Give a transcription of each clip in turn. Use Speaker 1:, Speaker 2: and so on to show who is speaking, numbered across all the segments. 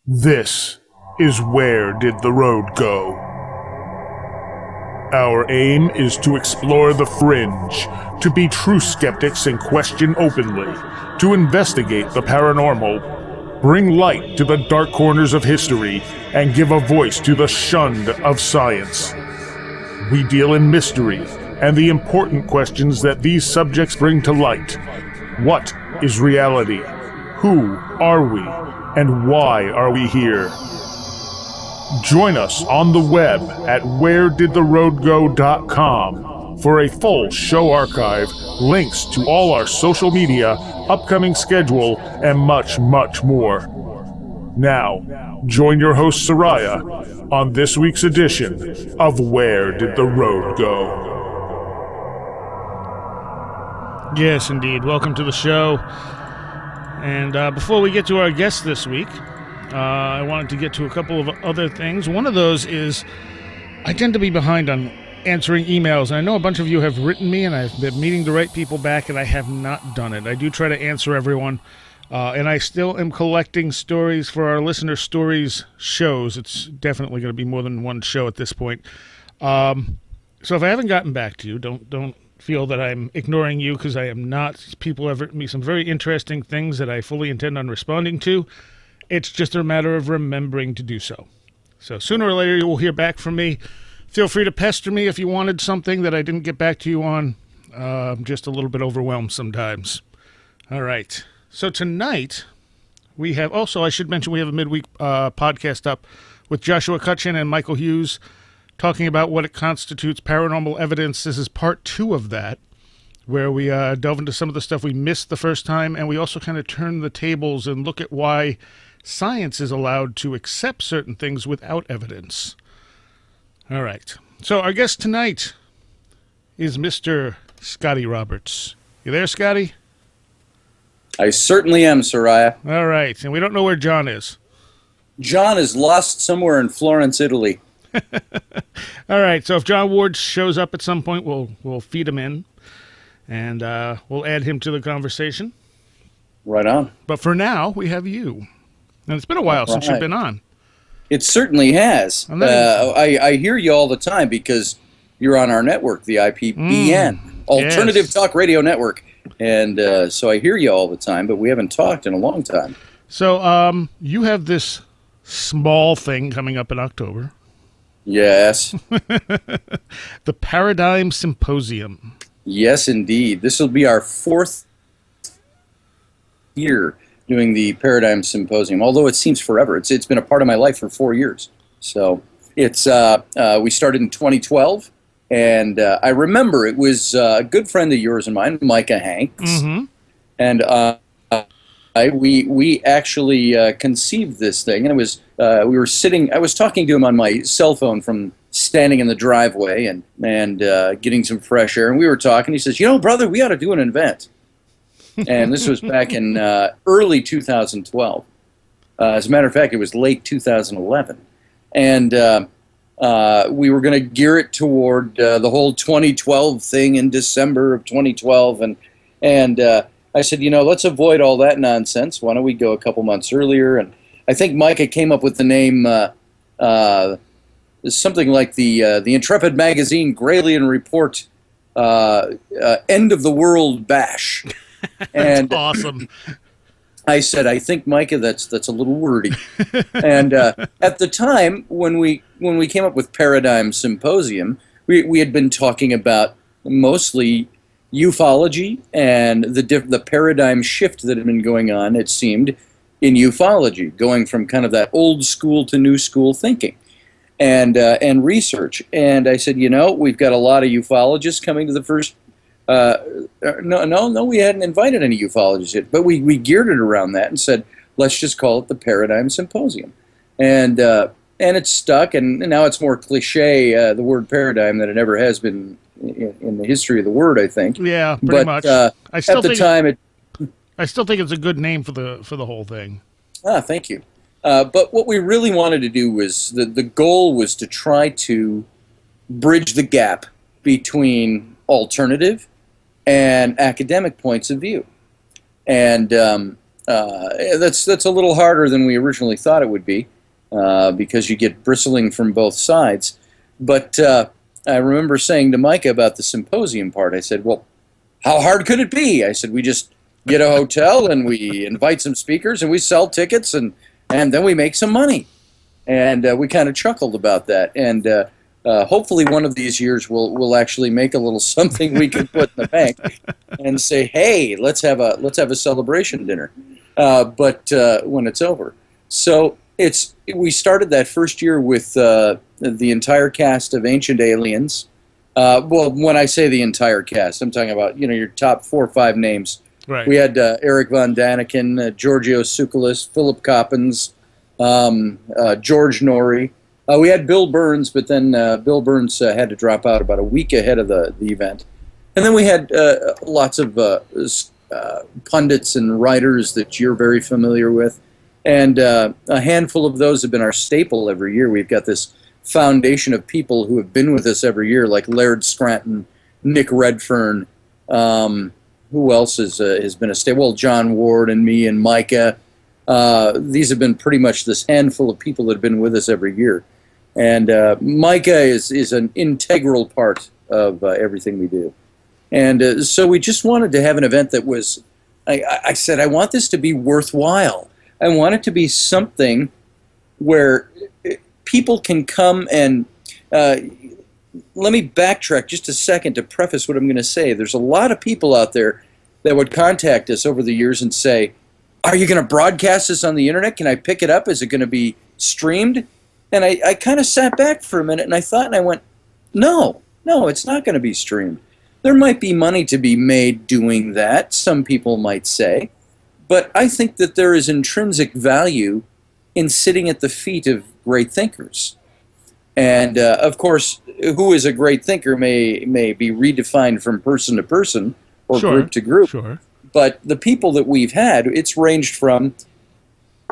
Speaker 1: This is Where Did the Road Go? Our aim is to explore the fringe, to be true skeptics and question openly, to investigate the paranormal, bring light to the dark corners of history, and give a voice to the shunned of science. We deal in mystery and the important questions that these subjects bring to light. What is reality? Who are we? And why are we here? Join us on the web at wheredidtheroadgo.com for a full show archive, links to all our social media, upcoming schedule, and much, much more. Now, join your host Soraya on this week's edition of Where Did the Road Go?
Speaker 2: Yes, indeed. Welcome to the show. And before we get to our guest this week, I wanted to get to a couple of other things. One of those is I tend to be behind on answering emails. And I know a bunch of you have written me, and I've been meaning to write people back, and I have not done it. I do try to answer everyone, and I still am collecting stories for our listener stories shows. It's definitely going to be more than one show at this point. So if I haven't gotten back to you, don't feel that I'm ignoring you, because I am not. People have written me some very interesting things that I fully intend on responding to. It's just a matter of remembering to do so. So sooner or later you will hear back from me. Feel free to pester me if you wanted something that I didn't get back to you on. I'm just a little bit overwhelmed sometimes. All right. So tonight we have, also I should mention we have a midweek podcast up with Joshua Cutchin and Michael Hughes, talking about what it constitutes paranormal evidence. This is part 2 of that, where we delve into some of the stuff we missed the first time, and we also kind of turn the tables and look at why science is allowed to accept certain things without evidence. All right. So our guest tonight is Mr. Scotty Roberts. You there, Scotty?
Speaker 3: I certainly am, Soraya.
Speaker 2: All right. And we don't know where John is.
Speaker 3: John is lost somewhere in Florence, Italy.
Speaker 2: All right, so if John Ward shows up at some point, we'll feed him in, and we'll add him to the conversation.
Speaker 3: Right on.
Speaker 2: But for now, we have you. And it's been a while since you've been on.
Speaker 3: It certainly has. I hear you all the time because you're on our network, the IPBN, Alternative Talk Radio Network. And so I hear you all the time, but we haven't talked in a long time.
Speaker 2: So you have this small thing coming up in October.
Speaker 3: Yes.
Speaker 2: The Paradigm Symposium.
Speaker 3: Yes, indeed. This will be our 4th year doing the Paradigm Symposium, although it seems forever. It's been a part of my life for 4 years. So it's we started in 2012, and I remember it was a good friend of yours and mine, Micah Hanks, and we actually conceived this thing, and it was we were sitting. I was talking to him on my cell phone from standing in the driveway and getting some fresh air, and we were talking. He says, "You know, brother, we ought to do an event." And this was back in early 2012. As a matter of fact, it was late 2011, and we were going to gear it toward the whole 2012 thing in December of 2012, and I said, you know, let's avoid all that nonsense. Why don't we go a couple months earlier? And I think Micah came up with the name something like the Intrepid Magazine Gralien Report End of the World Bash. And
Speaker 2: awesome.
Speaker 3: I said, I think, Micah, that's a little wordy. And at the time, when we came up with Paradigm Symposium, we had been talking about mostly ufology and the paradigm shift that had been going on, it seemed, in ufology, going from kind of that old school to new school thinking and research. And I said, you know, we've got a lot of ufologists coming to the first. No, we hadn't invited any ufologists yet, but we geared it around that and said, let's just call it the Paradigm Symposium, and it stuck. And now it's more cliche, the word paradigm, than it ever has been in the history of the word, I think.
Speaker 2: Yeah, pretty much. I still think it's a good name for the whole thing.
Speaker 3: Thank you. But what we really wanted to do was the goal was to try to bridge the gap between alternative and academic points of view, and that's a little harder than we originally thought it would be, because you get bristling from both sides. But I remember saying to Micah about the symposium part, I said, well, how hard could it be? I said, we just get a hotel and we invite some speakers and we sell tickets and then we make some money. And we kind of chuckled about that. And hopefully one of these years we'll actually make a little something we can put in the bank and say, hey, let's have a celebration dinner. But when it's over. So we started that first year with the entire cast of Ancient Aliens. Well, when I say the entire cast, I'm talking about your top 4 or 5 names.
Speaker 2: Right.
Speaker 3: We had Eric Von Daniken, Giorgio Tsoukalos, Philip Coppens, George Norrie. We had Bill Burns, but then Bill Burns had to drop out about a week ahead of the event. And then we had lots of pundits and writers that you're very familiar with. And a handful of those have been our staple every year. We've got this foundation of people who have been with us every year, like Laird Scranton, Nick Redfern. Who else has been a staple? Well, John Ward and me and Micah. These have been pretty much this handful of people that have been with us every year. And Micah is an integral part of everything we do. And so we just wanted to have an event that was, I said, I want this to be worthwhile. I want it to be something where people can come and, let me backtrack just a second to preface what I'm going to say. There's a lot of people out there that would contact us over the years and say, are you going to broadcast this on the internet? Can I pick it up? Is it going to be streamed? And I kind of sat back for a minute and I thought, and I went, no, it's not going to be streamed. There might be money to be made doing that, some people might say, but I think that there is intrinsic value in sitting at the feet of great thinkers. And of course, who is a great thinker may be redefined from person to person or group to group.
Speaker 2: Sure.
Speaker 3: But the people that we've had, it's ranged from,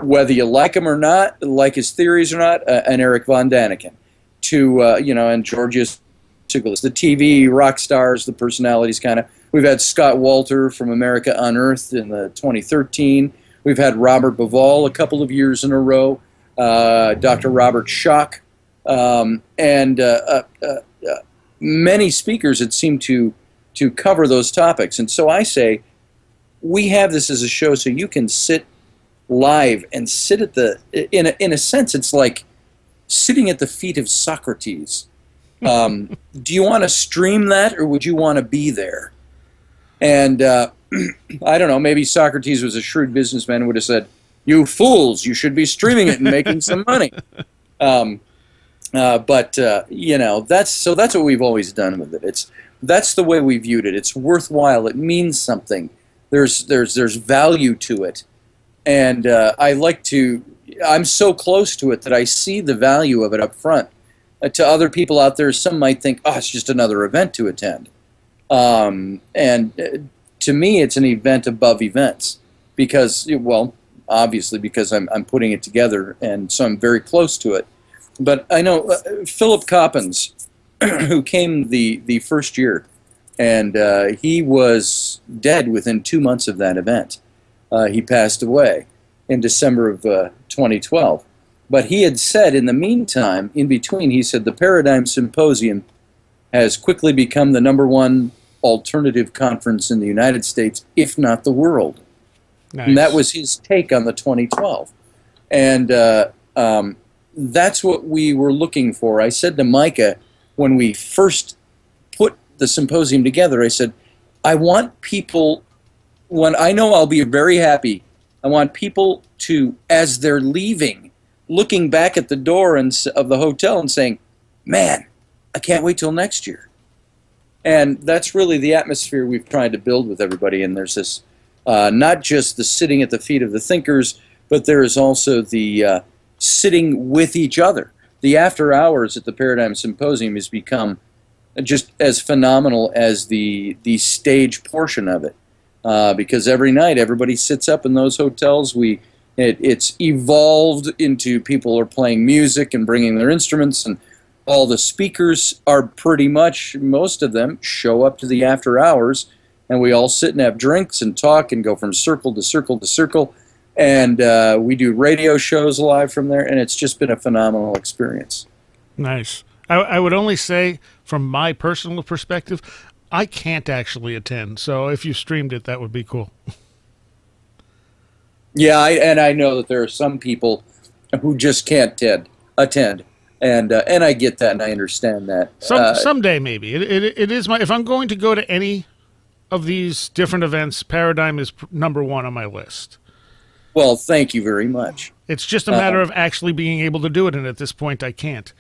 Speaker 3: whether you like him or not, like his theories or not, an Eric Von Daniken, to, and Georgius Tsoukalos, the TV rock stars, the personalities kind of. We've had Scott Walter from America Unearthed in the 2013. We've had Robert Bivol a couple of years in a row, Dr. Robert Schock, and many speakers that seem to cover those topics. And so I say, we have this as a show so you can sit live and sit at in a sense, it's like sitting at the feet of Socrates. Do you want to stream that, or would you want to be there? And I don't know, maybe Socrates was a shrewd businessman and would have said, you fools, you should be streaming it and making some money. But that's what we've always done with it. That's the way we viewed it. It's worthwhile. It means something. There's value to it. And I'm so close to it that I see the value of it up front. To other people out there, some might think, it's just another event to attend. And to me, it's an event above events because, obviously because I'm putting it together, and so I'm very close to it. But I know Philip Coppens, who came the first year, and he was dead within 2 months of that event. He passed away in December of 2012. But he had said in the meantime, in between, he said the Paradigm Symposium has quickly become the #1 alternative conference in the United States, if not the world. Nice. And that was his take on the 2012. And that's what we were looking for. I said to Micah, when we first put the symposium together, I said, I want people, when I know I'll be very happy, I want people to, as they're leaving, looking back at the door of the hotel and saying, man, I can't wait till next year. And that's really the atmosphere we've tried to build with everybody. And there's this, not just the sitting at the feet of the thinkers, but there is also the sitting with each other. The after hours at the Paradigm Symposium has become just as phenomenal as the stage portion of it. Because every night everybody sits up in those hotels. It's evolved into people are playing music and bringing their instruments, and all the speakers are pretty much, most of them, show up to the after hours, and we all sit and have drinks and talk and go from circle to circle to circle. And we do radio shows live from there, and it's just been a phenomenal experience.
Speaker 2: Nice. I would only say, from my personal perspective, I can't actually attend. So if you streamed it, that would be cool.
Speaker 3: Yeah, and I know that there are some people who just can't attend, and I get that, and I understand that.
Speaker 2: Someday, maybe. It is if I'm going to go to any of these different events, Paradigm is number one on my list.
Speaker 3: Well, thank you very much.
Speaker 2: It's just a matter of actually being able to do it, and at this point, I can't.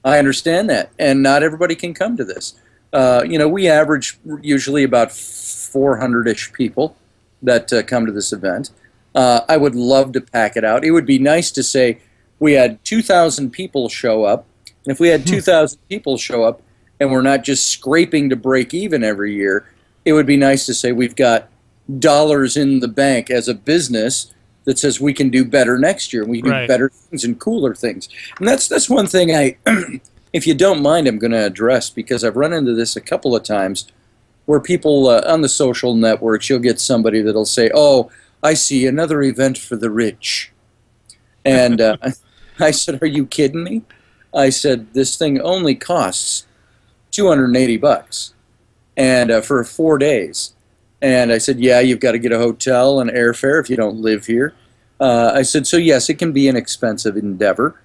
Speaker 3: I understand that, and not everybody can come to this. We average usually about 400-ish people that come to this event. I would love to pack it out. It would be nice to say we had 2,000 people show up, and if we had 2,000 people show up and we're not just scraping to break even every year, it would be nice to say we've got dollars in the bank as a business that says we can do better next year. We can do better things and cooler things. And that's one thing if you don't mind, I'm going to address, because I've run into this a couple of times where people on the social networks, you'll get somebody that'll say, "Oh, I see, another event for the rich." And I said, "Are you kidding me?" I said, "This thing only costs $280 and for 4 days." And I said, "Yeah, you've got to get a hotel and airfare if you don't live here." I said, "So yes, it can be an expensive endeavor."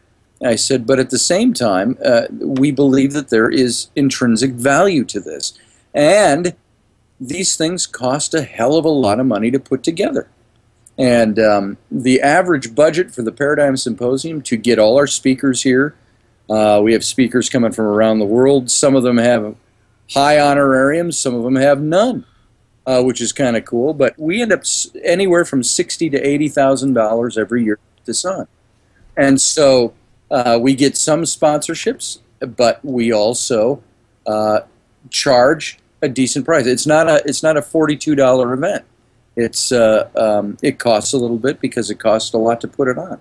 Speaker 3: I said, "But at the same time, we believe that there is intrinsic value to this. And these things cost a hell of a lot of money to put together." And the average budget for the Paradigm Symposium, to get all our speakers here, we have speakers coming from around the world. Some of them have high honorariums, some of them have none. Which is kind of cool, but we end up anywhere from $60,000 to $80,000 every year to put this on, and so we get some sponsorships, but we also charge a decent price. It's not a $42 event. It costs a little bit because it costs a lot to put it on,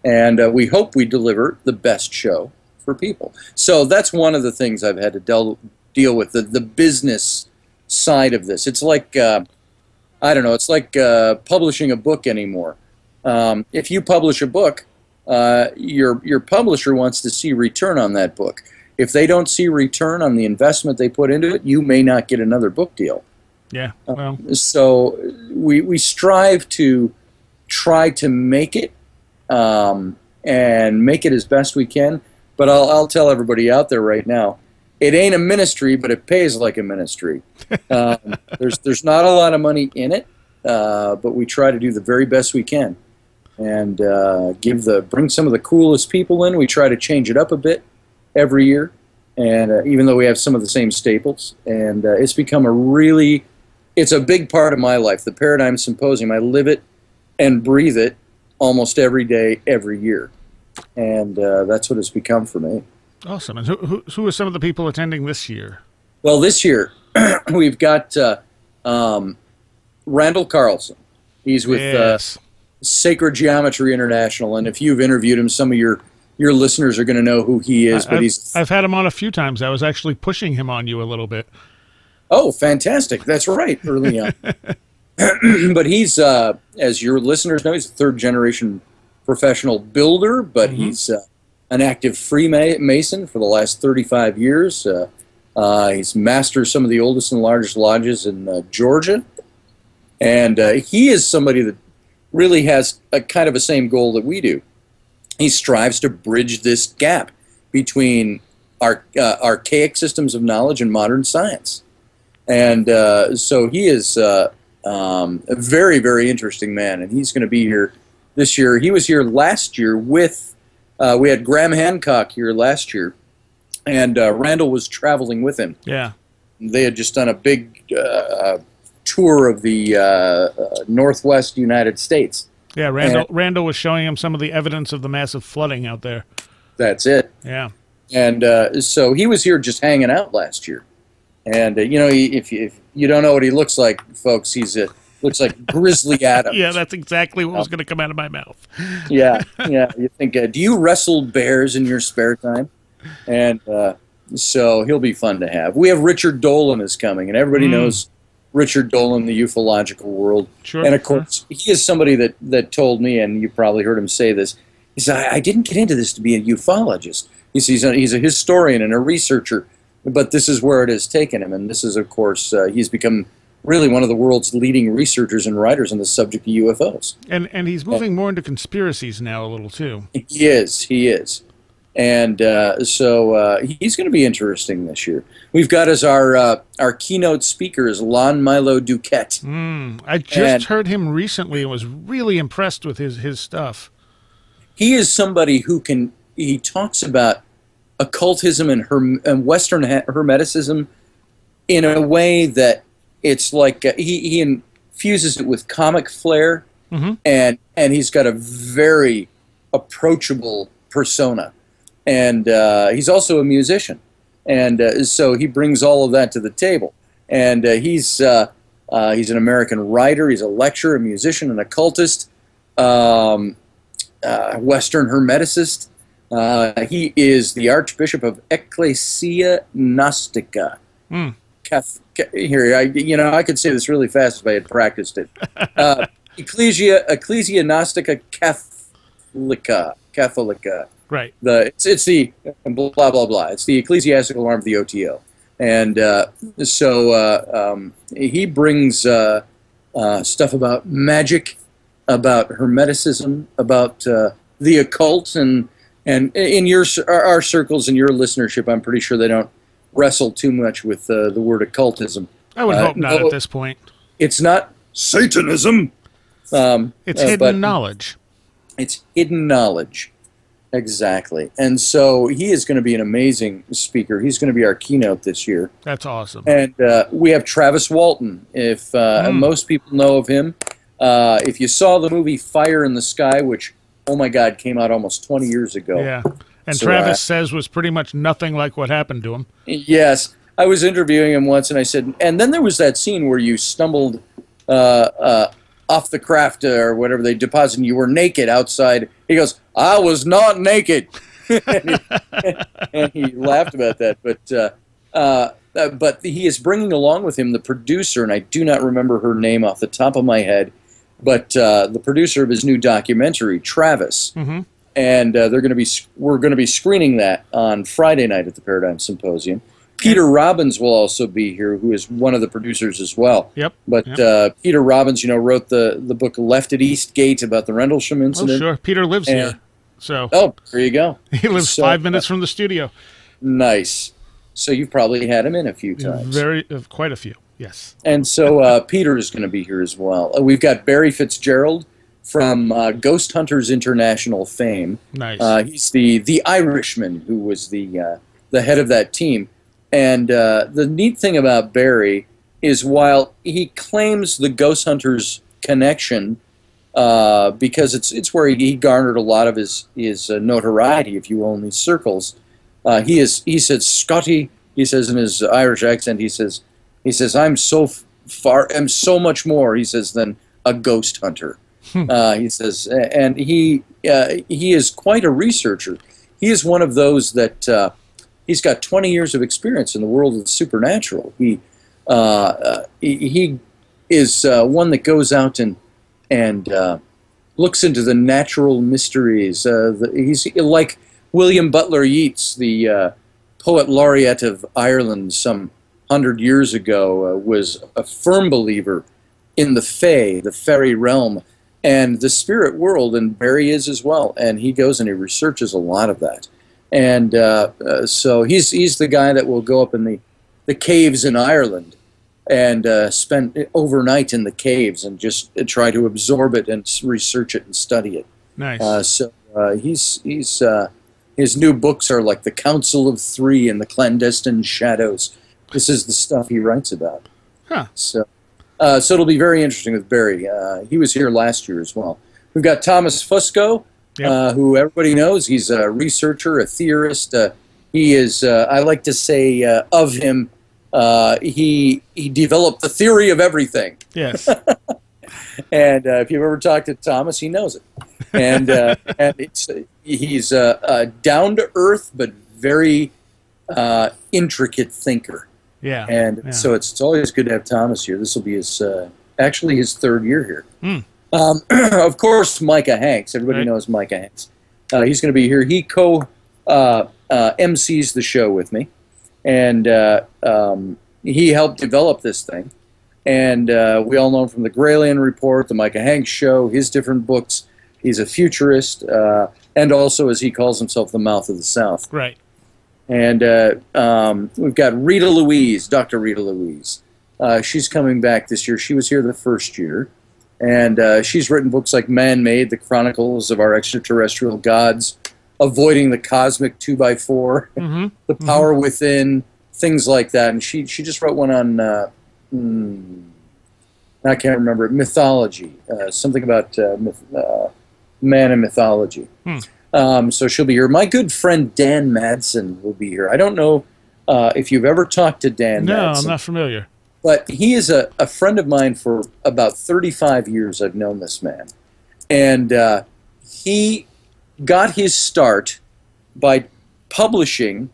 Speaker 3: and we hope we deliver the best show for people. So that's one of the things I've had to deal with, the business side of this. It's like I don't know. It's like publishing a book anymore. If you publish a book, your publisher wants to see return on that book. If they don't see return on the investment they put into it, you may not get another book deal.
Speaker 2: Yeah. Well.
Speaker 3: So we strive to try to make it and make it as best we can. But I'll tell everybody out there right now, it ain't a ministry, but it pays like a ministry. There's not a lot of money in it, but we try to do the very best we can, and bring some of the coolest people in. We try to change it up a bit every year, and even though we have some of the same staples, and it's become it's a big part of my life. The Paradigm Symposium, I live it and breathe it almost every day, every year, and that's what it's become for me.
Speaker 2: Awesome. And who are some of the people attending this year?
Speaker 3: Well, this year we've got Randall Carlson. He's with Sacred Geometry International, and if you've interviewed him, some of your listeners are going to know who he is.
Speaker 2: I've had him on a few times. I was actually pushing him on you a little bit.
Speaker 3: Oh, fantastic! That's right, early on. But he's, as your listeners know, he's a third-generation professional builder, but he's an active Freemason for the last 35 years. He's mastered some of the oldest and largest lodges in Georgia. And he is somebody that really has a kind of a same goal that we do. He strives to bridge this gap between archaic systems of knowledge and modern science. And so he is a very, very interesting man, and he's going to be here this year. He was here last year with we had Graham Hancock here last year, and Randall was traveling with him.
Speaker 2: Yeah.
Speaker 3: They had just done a big tour of the Northwest United States.
Speaker 2: Yeah, Randall was showing him some of the evidence of the massive flooding out there.
Speaker 3: That's it.
Speaker 2: Yeah.
Speaker 3: And so he was here just hanging out last year. And, if you don't know what he looks like, folks, looks like Grizzly Adams.
Speaker 2: Yeah, that's exactly what was going to come out of my mouth.
Speaker 3: Yeah. You think, do you wrestle bears in your spare time? And so he'll be fun to have. We have Richard Dolan is coming, and everybody knows Richard Dolan, The Ufological World.
Speaker 2: Sure.
Speaker 3: And of course, he is somebody that told me, and you probably heard him say this, he said, I didn't get into this to be a ufologist. He's a historian and a researcher, but this is where it has taken him. And this is, of course, he's become really one of the world's leading researchers and writers on the subject of UFOs.
Speaker 2: And he's moving more into conspiracies now a little, too.
Speaker 3: He is. And so he's going to be interesting this year. We've got as our keynote speaker is Lon Milo Duquette.
Speaker 2: I just heard him recently and was really impressed with his stuff.
Speaker 3: He is somebody who he talks about occultism and Western Hermeticism in a way that it's like he infuses it with comic flair, and he's got a very approachable persona. And he's also a musician, and so he brings all of that to the table. And he's an American writer. He's a lecturer, a musician, an occultist, Western Hermeticist. He is the Archbishop of Ecclesia Gnostica. Here, I could say this really fast if I had practiced it. Ecclesia Gnostica Catholica.
Speaker 2: Right.
Speaker 3: It's the blah blah blah. It's the ecclesiastical arm of the OTO, and so he brings stuff about magic, about Hermeticism, about the occult, and in our circles and your listenership, I'm pretty sure they don't wrestle too much with the word occultism.
Speaker 2: I would hope not at this point.
Speaker 3: It's not Satanism.
Speaker 2: It's hidden knowledge.
Speaker 3: It's hidden knowledge. Exactly. And so he is going to be an amazing speaker. He's going to be our keynote this year.
Speaker 2: That's awesome.
Speaker 3: And we have Travis Walton. If most people know of him, if you saw the movie Fire in the Sky, which, oh my God, came out almost 20 years ago.
Speaker 2: Yeah. And so, Travis says was pretty much nothing like what happened to him.
Speaker 3: Yes. I was interviewing him once, and I said, and then there was that scene where you stumbled off the craft or whatever they deposited, and you were naked outside. He goes, I was not naked. and he laughed about that. But he is bringing along with him the producer, and I do not remember her name off the top of my head, but the producer of his new documentary, Travis. And we're going to be screening that on Friday night at the Paradigm Symposium. Peter Robbins will also be here, who is one of the producers as well.
Speaker 2: Yep.
Speaker 3: But Peter Robbins, wrote the book Left at East Gate about the Rendlesham incident.
Speaker 2: Oh, sure. Peter lives here. So.
Speaker 3: Oh, there you go.
Speaker 2: He lives 5 minutes from the studio.
Speaker 3: Nice. So you've probably had him in a few times.
Speaker 2: Quite a few, yes.
Speaker 3: And so Peter is going to be here as well. We've got Barry Fitzgerald from Ghost Hunters International fame.
Speaker 2: Nice.
Speaker 3: He's the Irishman who was the head of that team. And the neat thing about Barry is while he claims the Ghost Hunters connection, because it's where he garnered a lot of his notoriety, if you will, in these circles, he says, Scotty, he says in his Irish accent, he says, I'm so much more, he says, than a ghost hunter. He says, and he is quite a researcher. He is one of those that he's got 20 years of experience in the world of the supernatural. He is one that goes out and looks into the natural mysteries. He's like William Butler Yeats, the poet laureate of Ireland some 100 years ago, was a firm believer in the fae, the fairy realm, and the spirit world, and Barry is as well. And he goes and he researches a lot of that. And so he's the guy that will go up in the caves in Ireland and spend overnight in the caves and just try to absorb it and research it and study it.
Speaker 2: Nice.
Speaker 3: So his new books are like The Council of Three and The Clandestine Shadows. This is the stuff he writes about.
Speaker 2: Huh.
Speaker 3: So it'll be very interesting with Barry. He was here last year as well. We've got Thomas Fusco.
Speaker 2: Yep.
Speaker 3: Who everybody knows. He's a researcher, a theorist. He is, I like to say of him, he developed the theory of everything.
Speaker 2: Yes.
Speaker 3: And if you've ever talked to Thomas, he knows it. And he's a down-to-earth but very intricate thinker.
Speaker 2: Yeah.
Speaker 3: And
Speaker 2: yeah.
Speaker 3: so it's always good to have Thomas here. This will be his actually his third year here.
Speaker 2: Mm.
Speaker 3: Of course, Micah Hanks. Everybody
Speaker 2: Right.
Speaker 3: knows Micah Hanks. He's going to be here. He MCs the show with me, and he helped develop this thing. And we all know him from the Graylian Report, the Micah Hanks Show, his different books. He's a futurist, and also, as he calls himself, the Mouth of the South.
Speaker 2: Right.
Speaker 3: And we've got Rita Louise, Dr. Rita Louise. She's coming back this year. She was here the first year. And she's written books like Man-Made, The Chronicles of Our Extraterrestrial Gods, Avoiding the Cosmic 2x4,
Speaker 2: Mm-hmm.
Speaker 3: The Power Within, things like that. And she just wrote one on, I can't remember it, mythology, something about man and mythology. So she'll be here. My good friend Dan Madsen will be here. I don't know if you've ever talked to Dan
Speaker 2: No,
Speaker 3: Madsen.
Speaker 2: I'm not familiar.
Speaker 3: But he is a friend of mine for about 35 years. I've known this man. And he got his start by publishing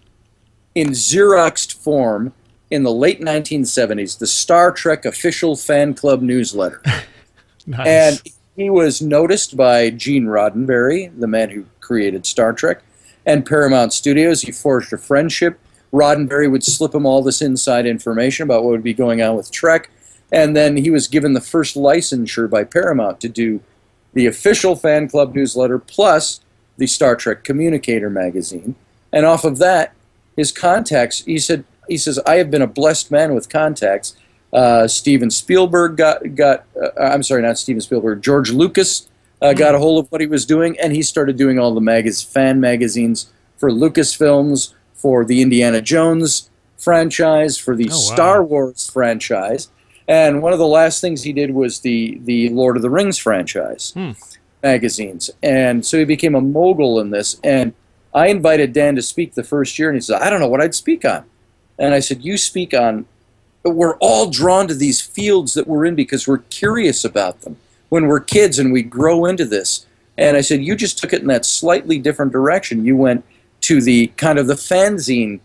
Speaker 3: in Xeroxed form in the late 1970s the Star Trek official fan club newsletter.
Speaker 2: Nice.
Speaker 3: And he was noticed by Gene Roddenberry, the man who created Star Trek, and Paramount Studios. He forged a friendship. Roddenberry would slip him all this inside information about what would be going on with Trek, and then he was given the first licensure by Paramount to do the official fan club newsletter plus the Star Trek Communicator magazine. And off of that, his contacts, he says, I have been a blessed man with contacts. Steven Spielberg I'm sorry, not Steven Spielberg, George Lucas got a hold of what he was doing, and he started doing all the fan magazines for Lucasfilms, for the Indiana Jones franchise, for the Star Wars franchise. And one of the last things he did was the Lord of the Rings franchise magazines. And so he became a mogul in this. And I invited Dan to speak the first year, and he said, I don't know what I'd speak on. And I said, you speak on, we're all drawn to these fields that we're in because we're curious about them when we're kids and we grow into this. And I said, you just took it in that slightly different direction. You went to the kind of the fanzine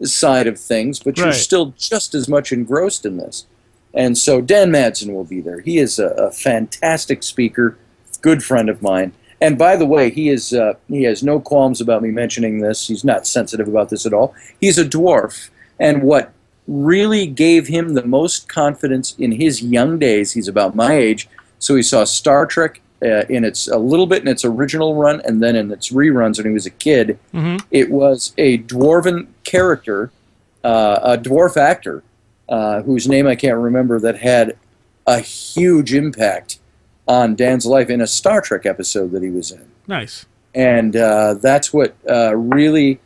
Speaker 3: side of things, but you're still just as much engrossed in this. And so Dan Madsen will be there. He is a fantastic speaker, good friend of mine. And by the way, he has no qualms about me mentioning this. He's not sensitive about this at all. He's a dwarf. And what really gave him the most confidence in his young days, he's about my age, so he saw Star Trek a little bit in its original run, and then in its reruns when he was a kid. It was a dwarven character, a dwarf actor, whose name I can't remember, that had a huge impact on Dan's life in a Star Trek episode that he was in.
Speaker 2: Nice.
Speaker 3: And that's what really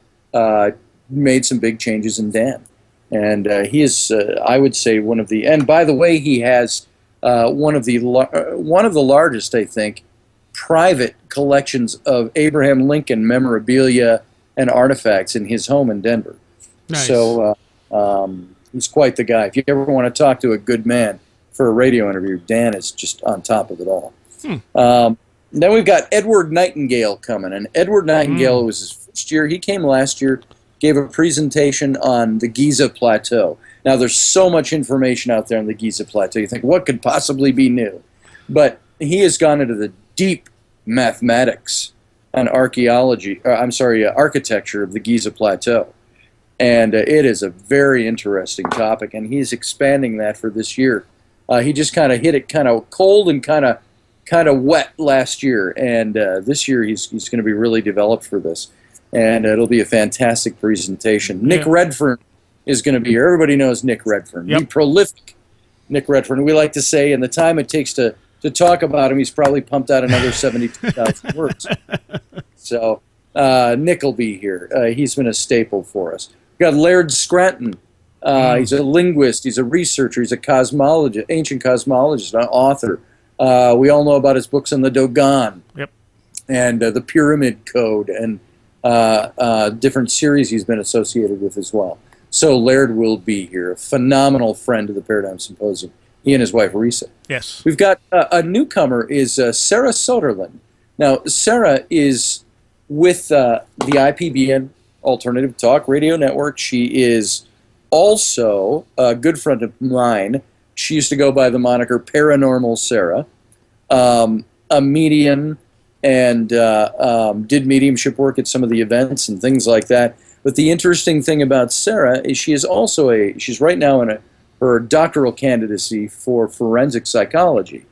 Speaker 3: made some big changes in Dan. And he is, I would say, one of the. And by the way, he has one of the largest, I think, private collections of Abraham Lincoln memorabilia and artifacts in his home in Denver.
Speaker 2: Nice.
Speaker 3: So he's quite the guy. If you ever want to talk to a good man for a radio interview, Dan is just on top of it all. Then we've got Edward Nightingale coming, and Edward Nightingale was his first year. He came last year, gave a presentation on the Giza Plateau. Now, there's so much information out there on the Giza Plateau. You think, what could possibly be new? But he has gone into the deep mathematics and architecture of the Giza Plateau. And it is a very interesting topic, and he's expanding that for this year. He just kind of hit it kind of cold and kind of wet last year, and this year he's going to be really developed for this. And it'll be a fantastic presentation. Nick Redfern is going to be here. Everybody knows Nick Redfern. The prolific Nick Redfern. We like to say, in the time it takes to talk about him, he's probably pumped out another 72,000 words. So Nick will be here. He's been a staple for us. We've got Laird Scranton. He's a linguist. He's a researcher. He's a cosmologist, ancient cosmologist, an author. We all know about his books on the Dogon and the Pyramid Code and different series he's been associated with as well. So Laird will be here, a phenomenal friend of the Paradigm Symposium. He and his wife, Risa.
Speaker 2: Yes.
Speaker 3: We've got a newcomer, is Sarah Soderlund. Now, Sarah is with the IPBN Alternative Talk Radio Network. She is also a good friend of mine. She used to go by the moniker Paranormal Sarah, a medium, and did mediumship work at some of the events and things like that. But the interesting thing about Sarah is she is also she's right now in her doctoral candidacy for forensic psychology.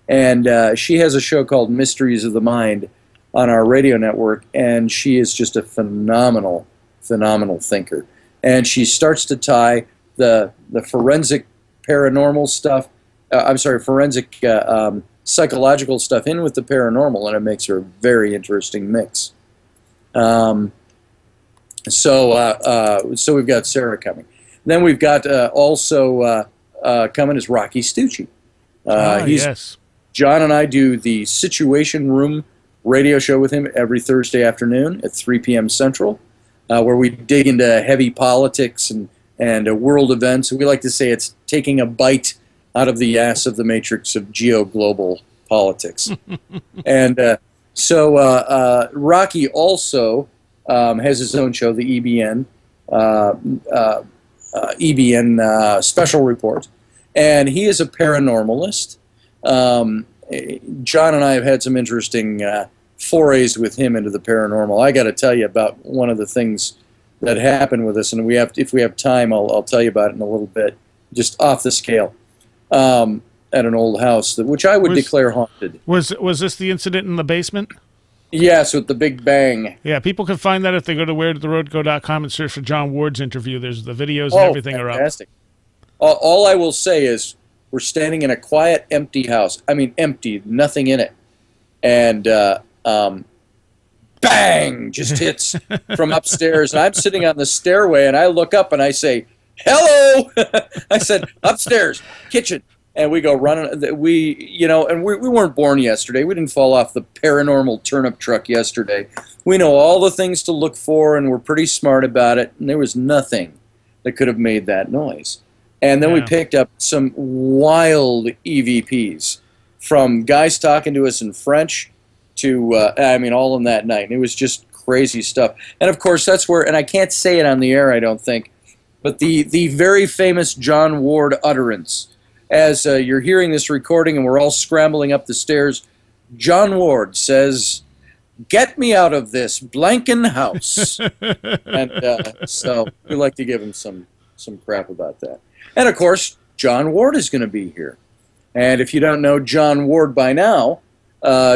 Speaker 3: And she has a show called Mysteries of the Mind on our radio network, and she is just a phenomenal thinker. And she starts to tie the forensic paranormal stuff, forensic psychological stuff in with the paranormal, and it makes her a very interesting mix. So we've got Sarah coming. Then we've got also coming is Rocky Stucci.
Speaker 2: Yes.
Speaker 3: John and I do the Situation Room radio show with him every Thursday afternoon at 3 p.m. Central, where we dig into heavy politics and world events. We like to say it's taking a bite out of the ass of the matrix of geo-global politics. And so Rocky also has his own show, the EBN Special Report, and he is a paranormalist. John and I have had some interesting forays with him into the paranormal. I got to tell you about one of the things that happened with us, and if we have time, I'll tell you about it in a little bit, just off the scale, at an old house, which I would declare haunted.
Speaker 2: Was this the incident in the basement?
Speaker 3: Yes, with the Big Bang.
Speaker 2: Yeah, people can find that if they go to wheretheroadgo.com and search for John Ward's interview. There's the videos and everything
Speaker 3: fantastic. Are up. All I will say is we're standing in a quiet, empty house. I mean, empty, nothing in it. And bang, just hits from upstairs. And I'm sitting on the stairway, and I look up, and I say, hello! I said, upstairs, kitchen. And we go running. We weren't born yesterday. We didn't fall off the paranormal turnip truck yesterday. We know all the things to look for, and we're pretty smart about it. And there was nothing that could have made that noise. And then we picked up some wild EVPs, from guys talking to us in French to, all in that night. And it was just crazy stuff. And of course, that's where, and I can't say it on the air, I don't think, but the very famous John Ward utterance. As you're hearing this recording and we're all scrambling up the stairs, John Ward says, "Get me out of this blankin' house." And so we like to give him some crap about that. And of course, John Ward is going to be here. And if you don't know John Ward by now,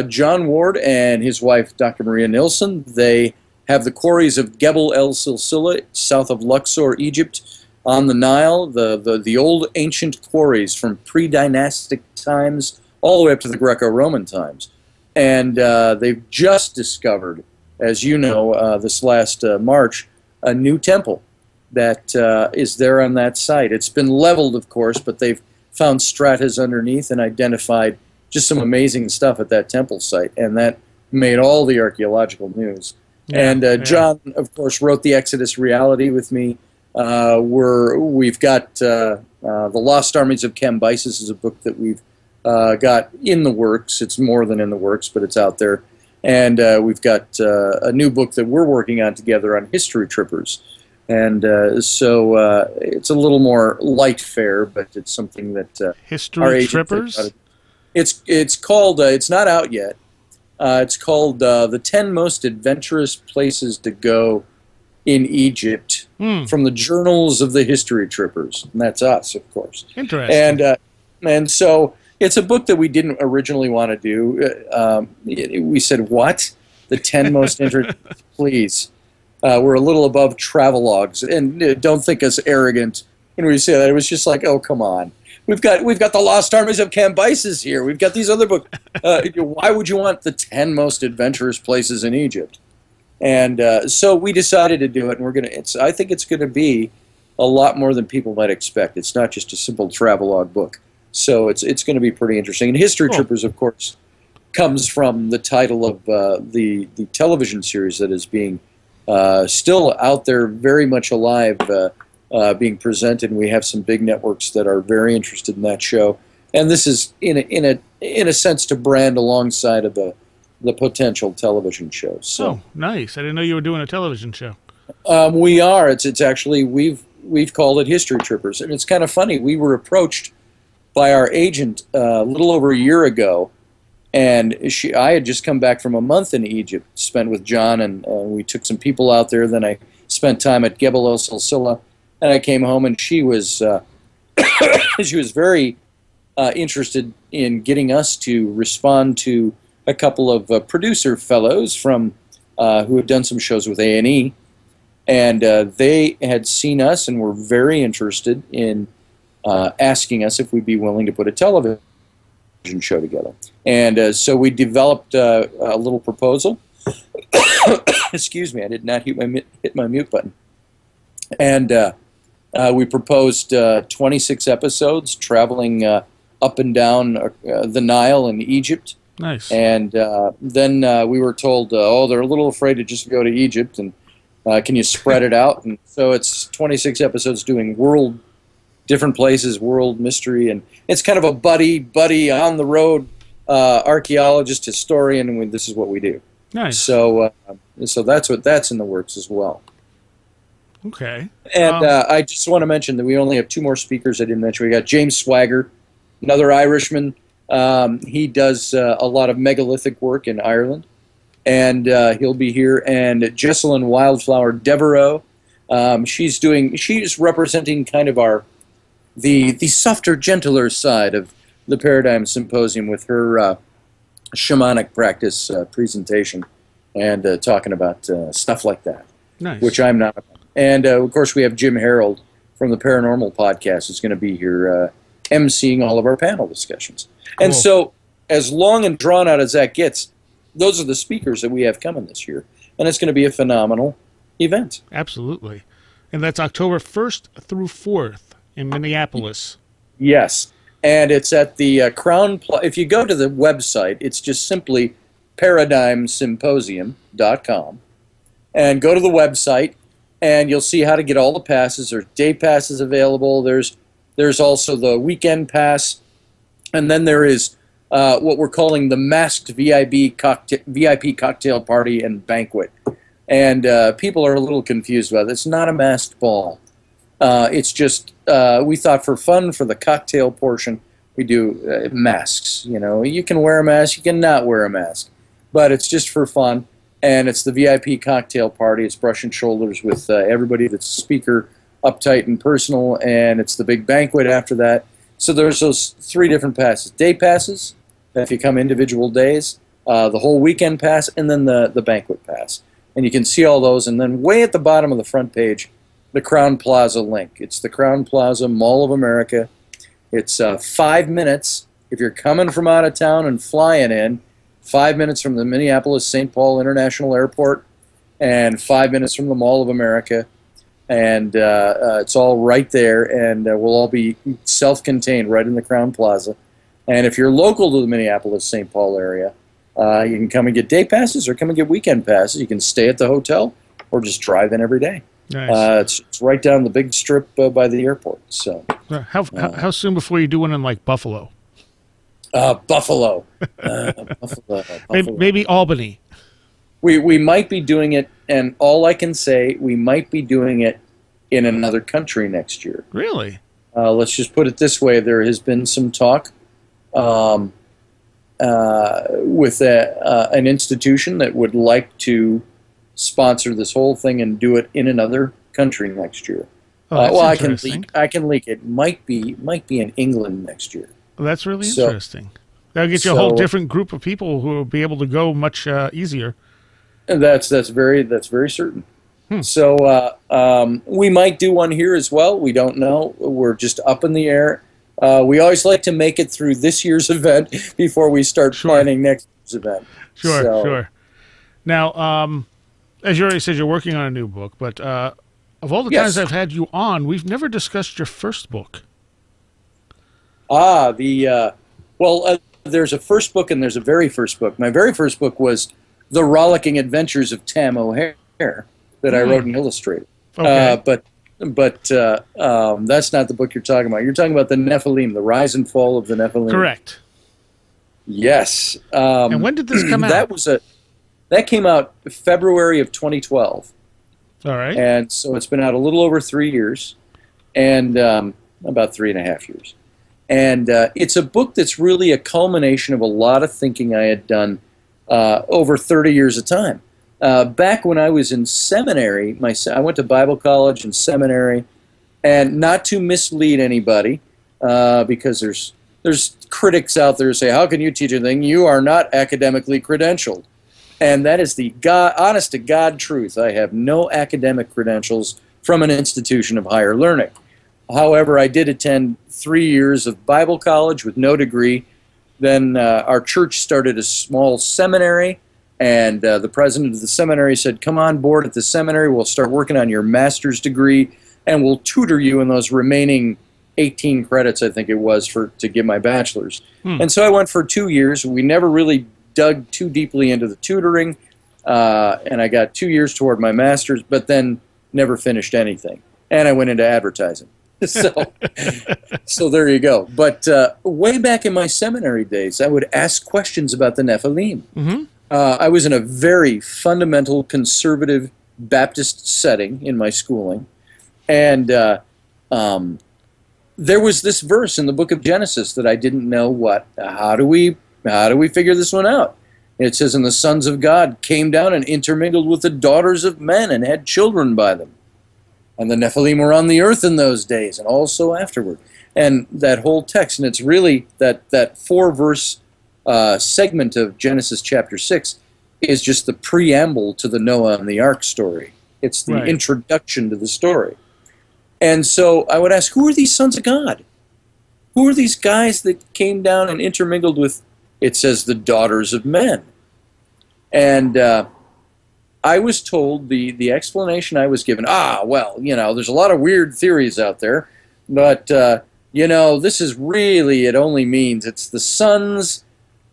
Speaker 3: John Ward and his wife, Dr. Maria Nilsson, they have the quarries of Gebel El Silsila, south of Luxor, Egypt, on the Nile, the old ancient quarries from pre-dynastic times all the way up to the Greco-Roman times. And they've just discovered, as you know, this last March, a new temple that is there on that site. It's been leveled, of course, but they've found stratas underneath and identified just some amazing stuff at that temple site. And that made all the archaeological news. Yeah, and John, of course, wrote The Exodus Reality with me. We've got The Lost Armies of Cambyses is a book that we've got in the works. It's more than in the works, but it's out there. And we've got a new book that we're working on together on history trippers. And so it's a little more light fare, but it's something that
Speaker 2: history trippers.
Speaker 3: It's called. It's not out yet. It's called The 10 Most Adventurous Places to Go in Egypt, from the Journals of the History Trippers. And that's us, of course.
Speaker 2: Interesting.
Speaker 3: And so it's a book that we didn't originally want to do. We said, what? The 10 most interesting, please. We're a little above travelogues. And don't think us arrogant when we say that. It was just like, oh, come on. We've got The Lost Armies of Cambyses here. We've got these other books. Why would you want the 10 most adventurous places in Egypt? And so we decided to do it, and I think it's going to be a lot more than people might expect. It's not just a simple travelogue book. So it's going to be pretty interesting. And History Trippers, of course, comes from the title of the television series that is being still out there, very much alive, being presented. And we have some big networks that are very interested in that show. And this is, in a sense, to brand alongside of the potential television shows. So.
Speaker 2: Oh, nice! I didn't know you were doing a television show.
Speaker 3: We are. It's actually we've we've called it History Trippers. And it's kind of funny. We were approached by our agent a little over a year ago, and I had just come back from a month in Egypt, spent with John, and we took some people out there. Then I spent time at Gebel El Silsila, and I came home, and she was she was very interested in getting us to respond to a couple of producer fellows from who had done some shows with A&E, and they had seen us and were very interested in asking us if we'd be willing to put a television show together. And so we developed a little proposal. Excuse me, I did not hit my mute button. And we proposed 26 episodes traveling up and down the Nile in Egypt.
Speaker 2: Nice.
Speaker 3: And then we were told, they're a little afraid to just go to Egypt, and can you spread it out? And so it's 26 episodes doing different places, world mystery, and it's kind of a buddy on the road archaeologist, historian, and this is what we do.
Speaker 2: Nice.
Speaker 3: So that's in the works as well.
Speaker 2: Okay.
Speaker 3: And I just want to mention that we only have 2 more speakers I didn't mention. We got James Swagger, another Irishman. He does a lot of megalithic work in Ireland, and he'll be here. And Jessalyn Wildflower Devereaux, she's representing kind of the softer, gentler side of the Paradigm Symposium with her shamanic practice presentation and talking about stuff like that,
Speaker 2: nice.
Speaker 3: Which I'm not about. And, of course, we have Jim Harold from the Paranormal Podcast who's going to be here emceeing all of our panel discussions. Cool. And so, as long and drawn out as that gets, those are the speakers that we have coming this year. And it's going to be a phenomenal event.
Speaker 2: Absolutely. And that's October 1st through 4th in Minneapolis.
Speaker 3: Yes. And it's at the Crown Plaza. If you go to the website, it's just simply paradigmsymposium.com. And go to the website, and you'll see how to get all the passes. There's day passes available. There's also the weekend pass. And then there is what we're calling the masked VIP cocktail party and banquet. And people are a little confused about it. It's not a masked ball. It's just, we thought for fun, for the cocktail portion, we do masks. You know, you can wear a mask, you can not wear a mask. But it's just for fun. And it's the VIP cocktail party. It's brushing shoulders with everybody that's a speaker, uptight and personal. And it's the big banquet after that. So there's those 3 different passes. Day passes, if you come individual days, the whole weekend pass, and then the banquet pass. And you can see all those. And then way at the bottom of the front page, the Crown Plaza link. It's the Crown Plaza, Mall of America. It's 5 minutes. If you're coming from out of town and flying in, 5 minutes from the Minneapolis-St. Paul International Airport, and 5 minutes from the Mall of America. And it's all right there, and we'll all be self-contained right in the Crown Plaza. And if you're local to the Minneapolis-St. Paul area, you can come and get day passes or come and get weekend passes. You can stay at the hotel or just drive in every day.
Speaker 2: Nice.
Speaker 3: It's right down the big strip by the airport. So
Speaker 2: how soon before you do one in like Buffalo?
Speaker 3: Buffalo.
Speaker 2: Maybe Albany.
Speaker 3: We might be doing it, and all I can say, we might be doing it in another country next year.
Speaker 2: Really?
Speaker 3: Let's just put it this way. There has been some talk with an institution that would like to sponsor this whole thing and do it in another country next year.
Speaker 2: Oh,
Speaker 3: I can leak. It might be in England next year.
Speaker 2: Well, that's really interesting. That'll get you a whole different group of people who will be able to go much easier.
Speaker 3: And that's very certain. So we might do one here as well. We don't know. We're just up in the air. We always like to make it through this year's event before we start planning next year's event.
Speaker 2: Sure. Now, as you already said, you're working on a new book, but of all the times I've had you on, we've never discussed your first book.
Speaker 3: There's a first book and there's a very first book. My very first book was The Rollicking Adventures of Tam O'Hare that I wrote and illustrated.
Speaker 2: Okay.
Speaker 3: But that's not the book you're talking about. You're talking about the Nephilim, the rise and fall of the Nephilim.
Speaker 2: Correct.
Speaker 3: Yes.
Speaker 2: And when did this come out?
Speaker 3: That came out February of 2012.
Speaker 2: All right.
Speaker 3: And so it's been out a little over 3 years. and about 3.5 years. And it's a book that's really a culmination of a lot of thinking I had done over 30 years of time. Back when I was in seminary, I went to Bible college and seminary, and not to mislead anybody, because there's critics out there who say, how can you teach anything? You are not academically credentialed. And that is the honest to God truth. I have no academic credentials from an institution of higher learning. However, I did attend 3 years of Bible college with no degree. Then our church started a small seminary, and the president of the seminary said, come on board at the seminary, we'll start working on your master's degree, and we'll tutor you in those remaining 18 credits, I think it was, to get my bachelor's. And so I went for 2 years. We never really dug too deeply into the tutoring, and I got 2 years toward my master's, but then never finished anything. And I went into advertising. So there you go. But way back in my seminary days, I would ask questions about the Nephilim.
Speaker 2: Mm-hmm.
Speaker 3: I was in a very fundamental conservative Baptist setting in my schooling, and there was this verse in the book of Genesis that I didn't know how do we figure this one out? It says, and the sons of God came down and intermingled with the daughters of men and had children by them. And the Nephilim were on the earth in those days and also afterward. And that whole text, and it's really that 4-verse segment of Genesis chapter 6 is just the preamble to the Noah and the Ark story. It's the introduction to the story. And so I would ask, who are these sons of God? Who are these guys that came down and intermingled with, it says, the daughters of men? And I was told, the explanation I was given, well, there's a lot of weird theories out there, but, this is really, it only means it's the sons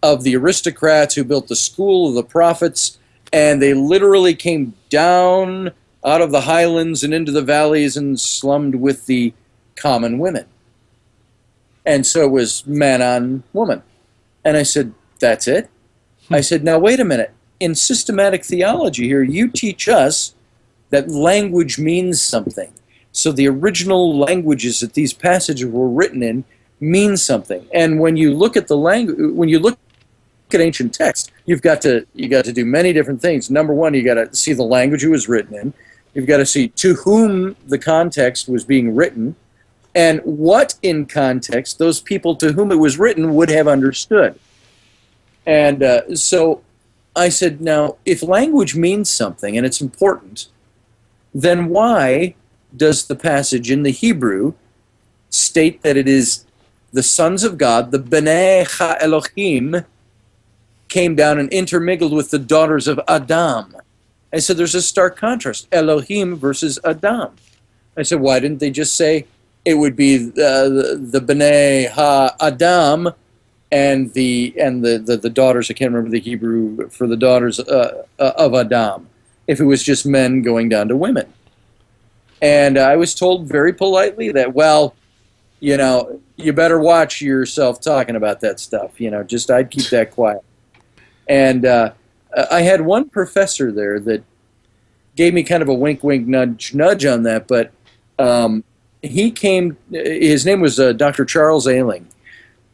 Speaker 3: of the aristocrats who built the school of the prophets, and they literally came down out of the highlands and into the valleys and slummed with the common women. And so it was man on woman. And I said, that's it? I said, now wait a minute. In systematic theology here, you teach us that language means something. So the original languages that these passages were written in mean something. And when you look at the language, when you look at ancient text, you got to do many different things. Number one, you got to see the language it was written in. You've got to see to whom the context was being written, and what in context those people to whom it was written would have understood. And so I said, now, if language means something and it's important, then why does the passage in the Hebrew state that it is the sons of God, the B'nai Ha-Elohim, came down and intermingled with the daughters of Adam? I said, there's a stark contrast, Elohim versus Adam. I said, why didn't they just say it would be the B'nai Ha-Adam and the daughters, I can't remember the Hebrew for the daughters of Adam, if it was just men going down to women? And I was told very politely that, well, you better watch yourself talking about that stuff. Just I'd keep that quiet. And I had one professor there that gave me kind of a wink, wink, nudge, nudge on that, but he came, his name was Dr. Charles Ailing.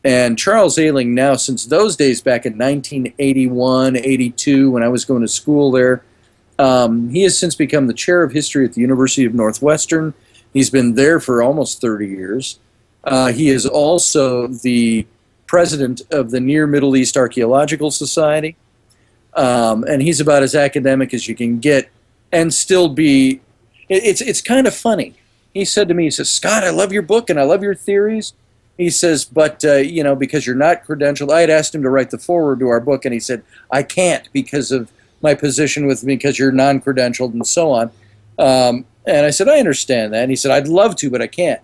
Speaker 3: And Charles Ailing now, since those days back in 1981, 82, when I was going to school there, he has since become the chair of history at the University of Northwestern. He's been there for almost 30 years. He is also the president of the Near Middle East Archaeological Society. And he's about as academic as you can get and still be, it's kind of funny. He said to me, he says, Scott, I love your book and I love your theories. He says, but, because you're not credentialed, I had asked him to write the foreword to our book, and he said, I can't because of my position with me, because you're non-credentialed and so on. And I said, I understand that. And he said, I'd love to, but I can't.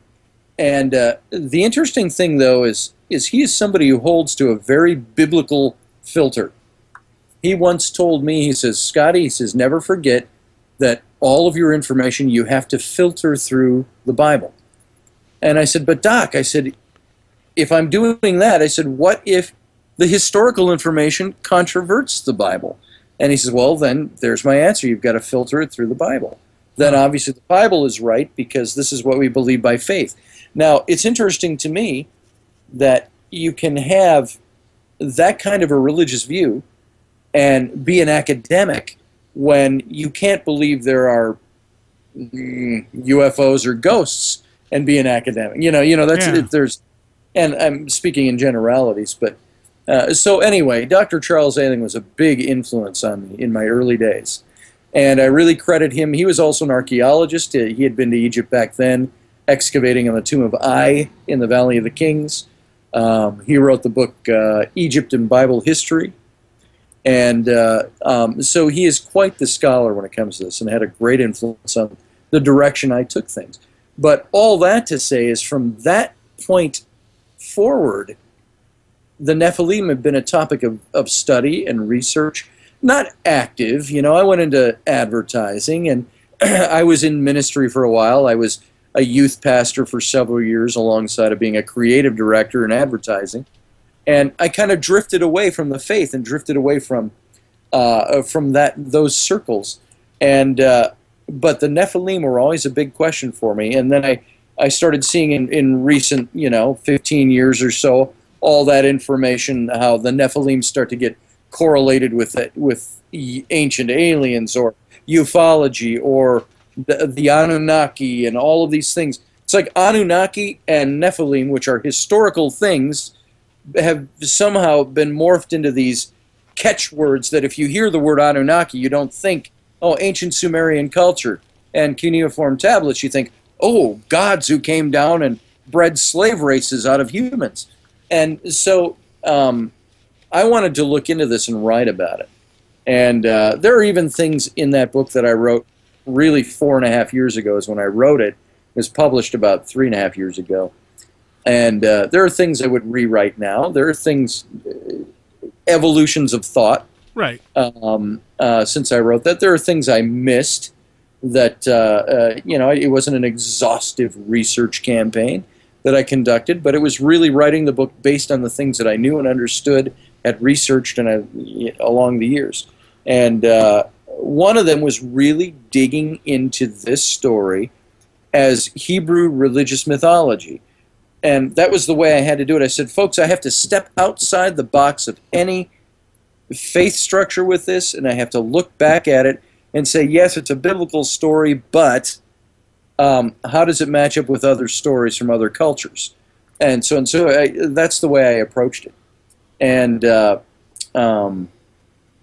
Speaker 3: And the interesting thing, though, is he is somebody who holds to a very biblical filter. He once told me, he says, Scotty, he says, never forget that all of your information you have to filter through the Bible. And I said, but Doc, I said, if I'm doing that, I said, what if the historical information controverts the Bible? And he says, well, then there's my answer. You've got to filter it through the Bible. then obviously the Bible is right, because this is what we believe by faith. Now, it's interesting to me that you can have that kind of a religious view and be an academic when you can't believe there are UFOs or ghosts and be an academic. There's, and I'm speaking in generalities, but so anyway, Dr. Charles Ailing was a big influence on me in my early days. And I really credit him. He was also an archaeologist. He had been to Egypt back then, excavating on the tomb of Ai in the Valley of the Kings. He wrote the book Egypt and Bible History. And so he is quite the scholar when it comes to this, and had a great influence on the direction I took things. But all that to say is, from that point forward, the Nephilim have been a topic of study and research. Not active, I went into advertising, and I was in ministry for a while. I was a youth pastor for several years, alongside of being a creative director in advertising. And I kind of drifted away from the faith and drifted away from those circles. And but the Nephilim were always a big question for me. And then I started seeing in recent 15 years or so, all that information, how the Nephilim start to get correlated with ancient aliens or ufology or the Anunnaki and all of these things. It's like Anunnaki and Nephilim, which are historical things, have somehow been morphed into these catchwords that if you hear the word Anunnaki, you don't think, oh, ancient Sumerian culture and cuneiform tablets. You think, oh, gods who came down and bred slave races out of humans. And so I wanted to look into this and write about it. And there are even things in that book that I wrote really 4.5 years ago is when I wrote it. It was published about 3.5 years ago. And there are things I would rewrite now. There are things, evolutions of thought.
Speaker 2: Right.
Speaker 3: Since I wrote that. There are things I missed that, it wasn't an exhaustive research campaign that I conducted, but it was really writing the book based on the things that I knew and understood, had researched along the years. And one of them was really digging into this story as Hebrew religious mythology. And that was the way I had to do it. I said, folks, I have to step outside the box of any faith structure with this, and I have to look back at it and say, yes, it's a biblical story, but how does it match up with other stories from other cultures? And so that's the way I approached it. And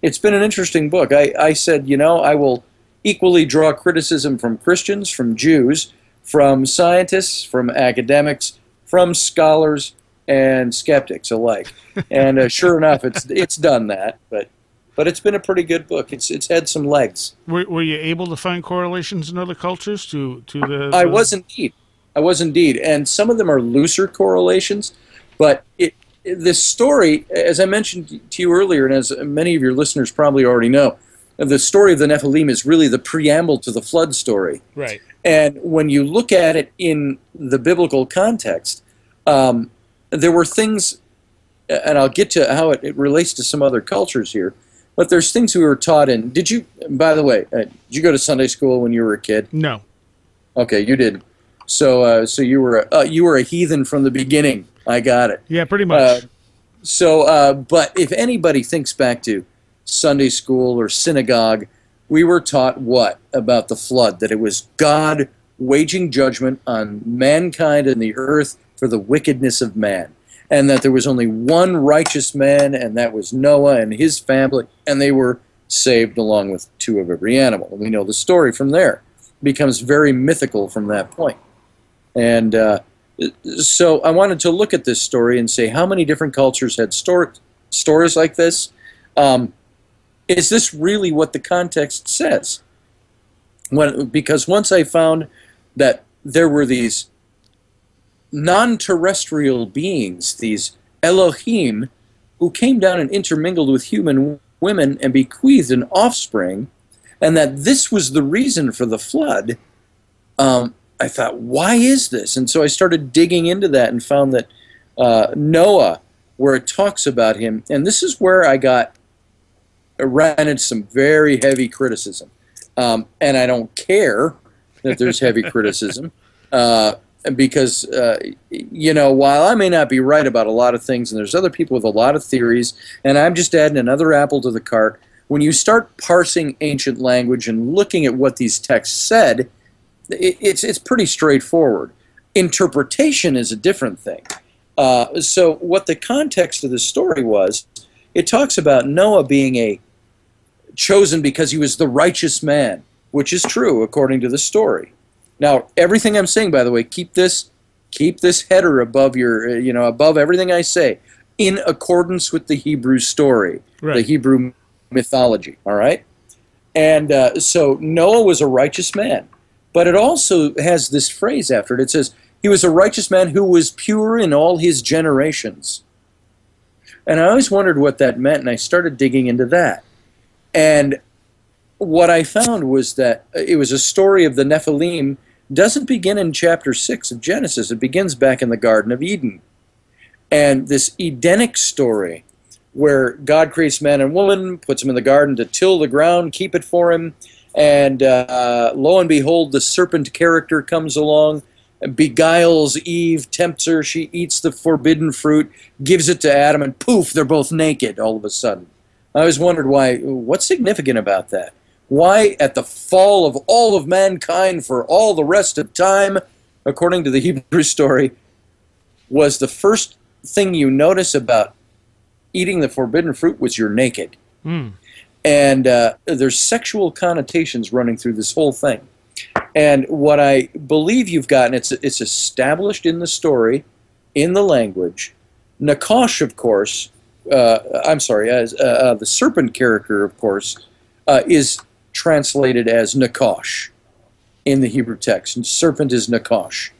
Speaker 3: it's been an interesting book. I said, I will equally draw criticism from Christians, from Jews, from scientists, from academics, from scholars and skeptics alike. And sure enough, it's done that. But it's been a pretty good book. It's had some legs.
Speaker 2: Were you able to find correlations in other cultures to the?
Speaker 3: I was indeed, and some of them are looser correlations. But this story, as I mentioned to you earlier, and as many of your listeners probably already know, the story of the Nephilim is really the preamble to the flood story.
Speaker 2: Right.
Speaker 3: And when you look at it in the biblical context, there were things, and I'll get to how it relates to some other cultures here, but there's things we were taught in. By the way, did you go to Sunday school when you were a kid?
Speaker 2: No.
Speaker 3: Okay, you didn't. So you were a heathen from the beginning. I got it.
Speaker 2: Yeah, pretty much.
Speaker 3: But if anybody thinks back to Sunday school or synagogue, we were taught what about the flood? That it was God waging judgment on mankind and the earth for the wickedness of man. And that there was only one righteous man, and that was Noah and his family, and they were saved along with 2 of every animal. And we know the story from there. It becomes very mythical from that point. And so I wanted to look at this story and say, how many different cultures had stories like this? Is this really what the context says? Because once I found that there were these non-terrestrial beings, these Elohim, who came down and intermingled with human women and bequeathed an offspring, and that this was the reason for the flood, I thought, why is this? And so I started digging into that and found that Noah, where it talks about him, and this is where I ran into some very heavy criticism. And I don't care that there's heavy criticism. Because, while I may not be right about a lot of things, and there's other people with a lot of theories, and I'm just adding another apple to the cart, when you start parsing ancient language and looking at what these texts said, it's pretty straightforward. Interpretation is a different thing. So what the context of the story was, it talks about Noah being chosen because he was the righteous man, which is true according to the story. Now, everything I'm saying, by the way, keep this header above above everything I say, in accordance with the Hebrew story,
Speaker 2: right.
Speaker 3: The Hebrew mythology. All right, and so Noah was a righteous man, but it also has this phrase after it. It says he was a righteous man who was pure in all his generations. And I always wondered what that meant, and I started digging into that. And what I found was that it was a story of the Nephilim. Doesn't begin in chapter 6 of Genesis. It begins back in the Garden of Eden. And this Edenic story where God creates man and woman, puts them in the garden to till the ground, keep it for him, and lo and behold, the serpent character comes along, beguiles Eve, tempts her, she eats the forbidden fruit, gives it to Adam, and poof, they're both naked all of a sudden. I always wondered what's significant about that? Why, at the fall of all of mankind for all the rest of time, according to the Hebrew story, was the first thing you notice about eating the forbidden fruit was you're naked.
Speaker 2: Mm.
Speaker 3: And there's sexual connotations running through this whole thing. And what I believe you've gotten, it's established in the story, in the language. Nakash, of course, the serpent character, of course, is translated as Nakash in the Hebrew text. And serpent is Nakash.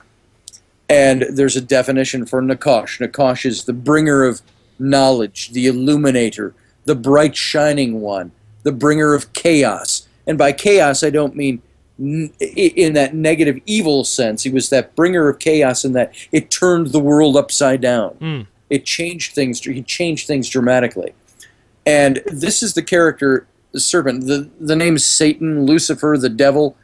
Speaker 3: And there's a definition for Nakash. Nakash is the bringer of knowledge, the illuminator, the bright shining one, the bringer of chaos. And by chaos, I don't mean in that negative evil sense. He was that bringer of chaos in that it turned the world upside down.
Speaker 2: Mm.
Speaker 3: It changed things. He changed things dramatically. And this is the character, the serpent. The name Satan, Lucifer, the devil,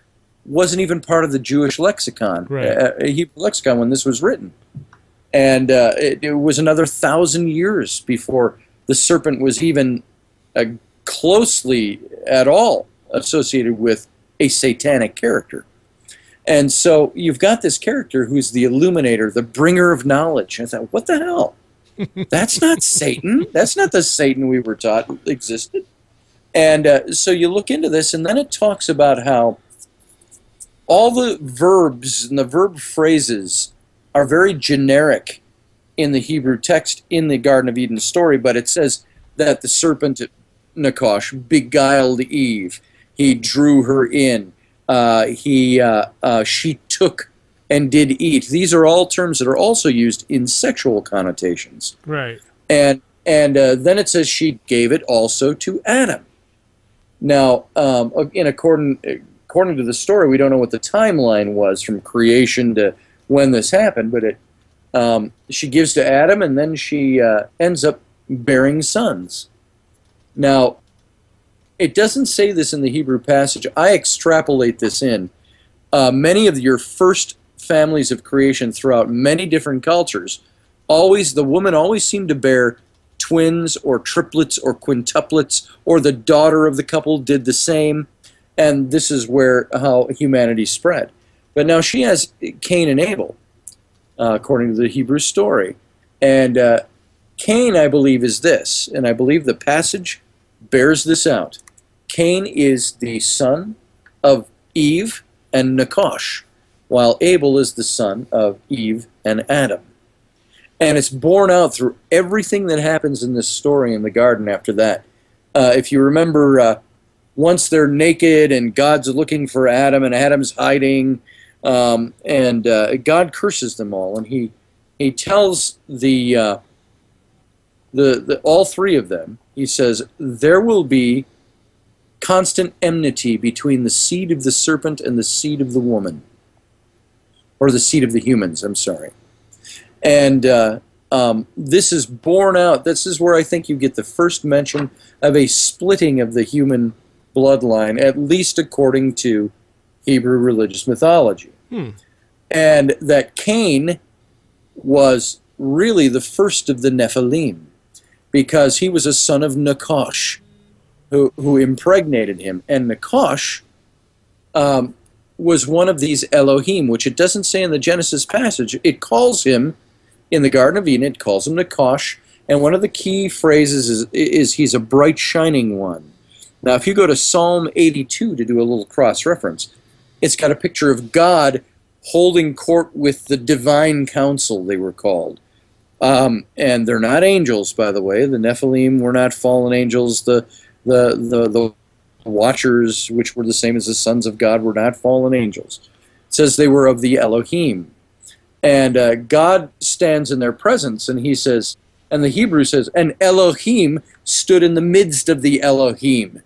Speaker 3: wasn't even part of the Jewish lexicon,
Speaker 2: right.
Speaker 3: Hebrew lexicon, when this was written. And it was another 1,000 years before the serpent was even closely at all associated with a satanic character. And so you've got this character who's the illuminator, the bringer of knowledge. And I thought, what the hell? That's not Satan. That's not the Satan we were taught existed. And so you look into this, and then it talks about how all the verbs and the verb phrases are very generic in the Hebrew text in the Garden of Eden story, but it says that the serpent, Nakash, beguiled Eve. He drew her in. She took and did eat. These are all terms that are also used in sexual connotations.
Speaker 2: Right.
Speaker 3: And then it says she gave it also to Adam. Now, according to the story, we don't know what the timeline was from creation to when this happened, but she gives to Adam, and then she ends up bearing sons. Now, it doesn't say this in the Hebrew passage. I extrapolate this in. Many of your first families of creation throughout many different cultures, the woman always seemed to bear twins or triplets or quintuplets, or the daughter of the couple did the same. And this is how humanity spread. But now she has Cain and Abel, according to the Hebrew story. And Cain, I believe, is this, and I believe the passage bears this out. Cain is the son of Eve and Nakash, while Abel is the son of Eve and Adam. And it's borne out through everything that happens in this story in the garden after that. If you remember, once they're naked and God's looking for Adam and Adam's hiding, and God curses them all, and he tells the all three of them, he says, there will be constant enmity between the seed of the serpent and the seed of the woman, or the seed of the humans, I'm sorry. And this is borne out. This is where I think you get the first mention of a splitting of the human bloodline, at least according to Hebrew religious mythology. And that Cain was really the first of the Nephilim, because he was a son of Nakash, who impregnated him. And Nakash was one of these Elohim, which it doesn't say in the Genesis passage. It calls him, in the Garden of Eden, it calls him Nakash, and one of the key phrases is he's a bright shining one. Now, if you go to Psalm 82 to do a little cross-reference, it's got a picture of God holding court with the divine council, they were called. And they're not angels, by the way. The Nephilim were not fallen angels. The Watchers, which were the same as the sons of God, were not fallen angels. It says they were of the Elohim. And God stands in their presence, and he says, and the Hebrew says, and Elohim stood in the midst of the Elohim.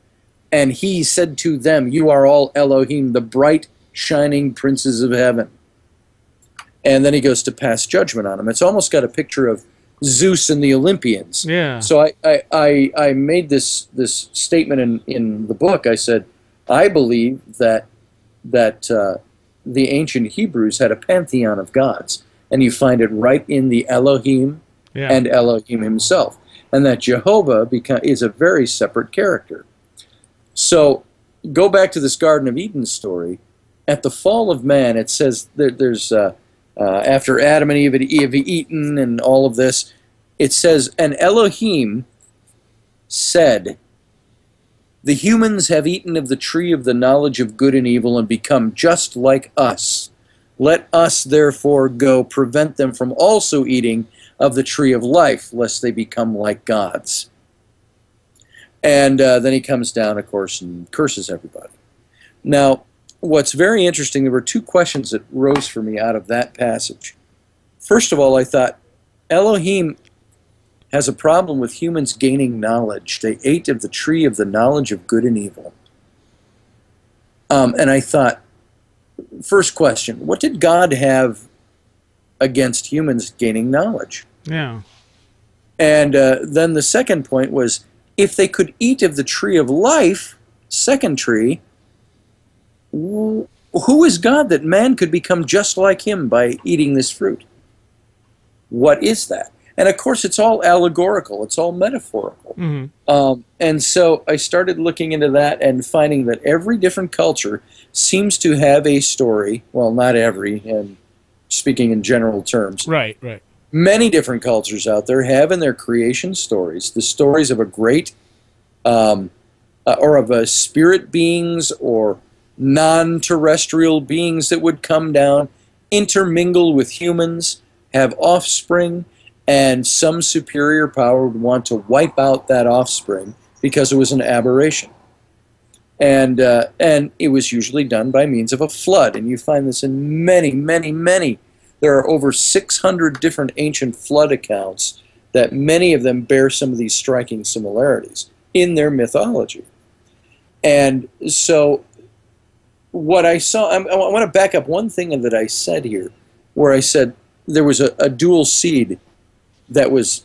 Speaker 3: And he said to them, you are all Elohim, the bright, shining princes of heaven. And then he goes to pass judgment on them. It's almost got a picture of Zeus and the Olympians.
Speaker 2: Yeah.
Speaker 3: So I made this statement in the book. I said, I believe that the ancient Hebrews had a pantheon of gods, and you find it right in the Elohim and Elohim himself, and that Jehovah is a very separate character. So go back to this Garden of Eden story. At the fall of man, it says there's after Adam and Eve had eaten and all of this, it says, and Elohim said, the humans have eaten of the tree of the knowledge of good and evil and become just like us. Let us therefore go prevent them from also eating of the tree of life, lest they become like gods. And then he comes down, of course, and curses everybody. Now, what's very interesting, there were two questions that rose for me out of that passage. First of all, I thought, Elohim has a problem with humans gaining knowledge. They ate of the tree of the knowledge of good and evil. And I thought, first question, what did God have against humans gaining knowledge?
Speaker 2: Yeah. And
Speaker 3: then the second point was, if they could eat of the tree of life, second tree, who is God that man could become just like him by eating this fruit? What is that? And of course, it's all allegorical. It's all metaphorical.
Speaker 2: Mm-hmm.
Speaker 3: And so I started looking into that and finding that every different culture seems to have a story. Well, not every, and speaking in general terms.
Speaker 2: Right, right.
Speaker 3: Many different cultures out there have in their creation stories the stories of a great, or of a spirit beings or non-terrestrial beings that would come down, intermingle with humans, have offspring, and some superior power would want to wipe out that offspring because it was an aberration. And it was usually done by means of a flood. And you find this in many, many, many. There are over 600 different ancient flood accounts that many of them bear some of these striking similarities in their mythology. And so what I saw, I want to back up one thing that I said here, where I said there was a dual seed that was,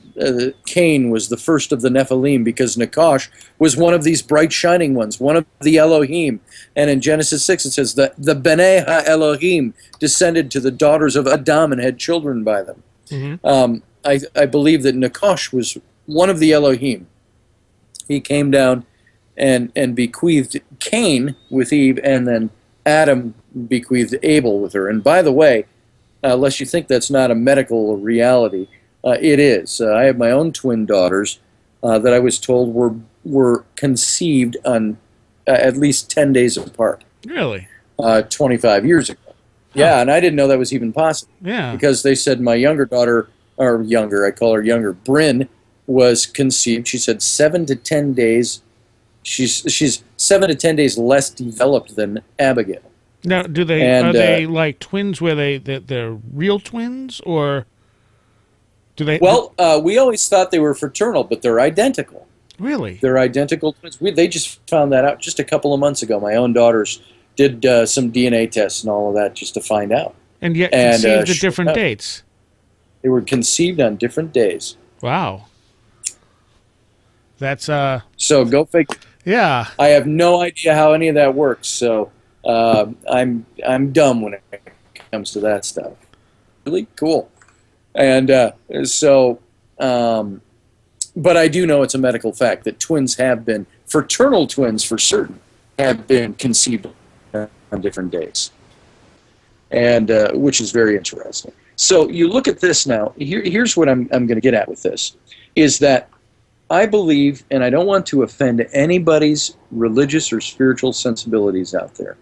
Speaker 3: Cain was the first of the Nephilim because Nakash was one of these bright shining ones, one of the Elohim. And in Genesis 6 it says that the Bnei HaElohim descended to the daughters of Adam and had children by them.
Speaker 2: Mm-hmm.
Speaker 3: I believe that Nakash was one of the Elohim. He came down and bequeathed Cain with Eve, and then Adam bequeathed Abel with her. And by the way, unless you think that's not a medical reality, it is. I have my own twin daughters that I was told were conceived on at least 10 days apart.
Speaker 2: Really?
Speaker 3: 25 years ago. Yeah, and I didn't know that was even possible.
Speaker 2: Yeah.
Speaker 3: Because they said my younger daughter, or younger, I call her younger, Bryn, was conceived. She said 7 to 10 days. She's 7 to 10 days less developed than Abigail.
Speaker 2: Now, are they like twins where they're real twins, or do they?
Speaker 3: Well, we always thought they were fraternal, but they're identical.
Speaker 2: Really?
Speaker 3: They're identical twins. They just found that out just a couple of months ago. My own daughters did some DNA tests and all of that just to find out.
Speaker 2: And yet conceived at different dates.
Speaker 3: They were conceived on different days.
Speaker 2: Wow. That's
Speaker 3: So go figure.
Speaker 2: Yeah.
Speaker 3: I have no idea how any of that works. So I'm dumb when it comes to that stuff. Really cool. And but I do know it's a medical fact that twins have been, fraternal twins for certain, have been conceived on different days, and which is very interesting. So you look at this now. Here's what I'm going to get at with this, is that I believe, and I don't want to offend anybody's religious or spiritual sensibilities out there,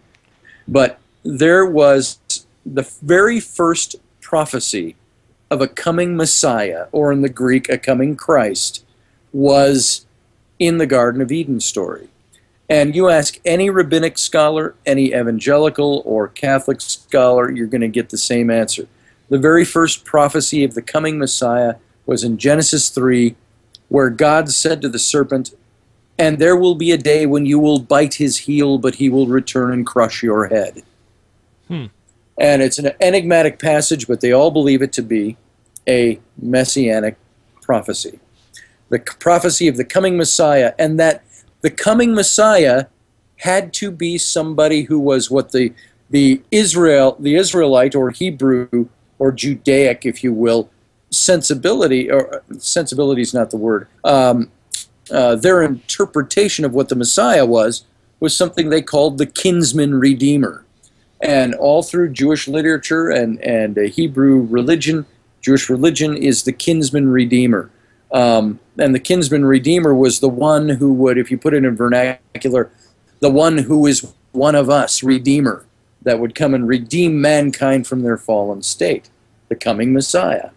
Speaker 3: but there was the very first prophecy of a coming Messiah, or in the Greek, a coming Christ, was in the Garden of Eden story. And you ask any rabbinic scholar, any evangelical or Catholic scholar, you're going to get the same answer. The very first prophecy of the coming Messiah was in Genesis 3, where God said to the serpent, "And there will be a day when you will bite his heel, but he will return and crush your head." And it's an enigmatic passage, but they all believe it to be a messianic prophecy. The prophecy of the coming Messiah, and that the coming Messiah had to be somebody who was what the Israelite or Hebrew or Judaic, if you will, sensibility, or sensibility is not the word, their interpretation of what the Messiah was something they called the kinsman redeemer. And all through Jewish literature and Hebrew religion, Jewish religion is the kinsman redeemer. And the kinsman redeemer was the one who would, if you put it in vernacular, the one who is one of us, redeemer, that would come and redeem mankind from their fallen state, the coming Messiah.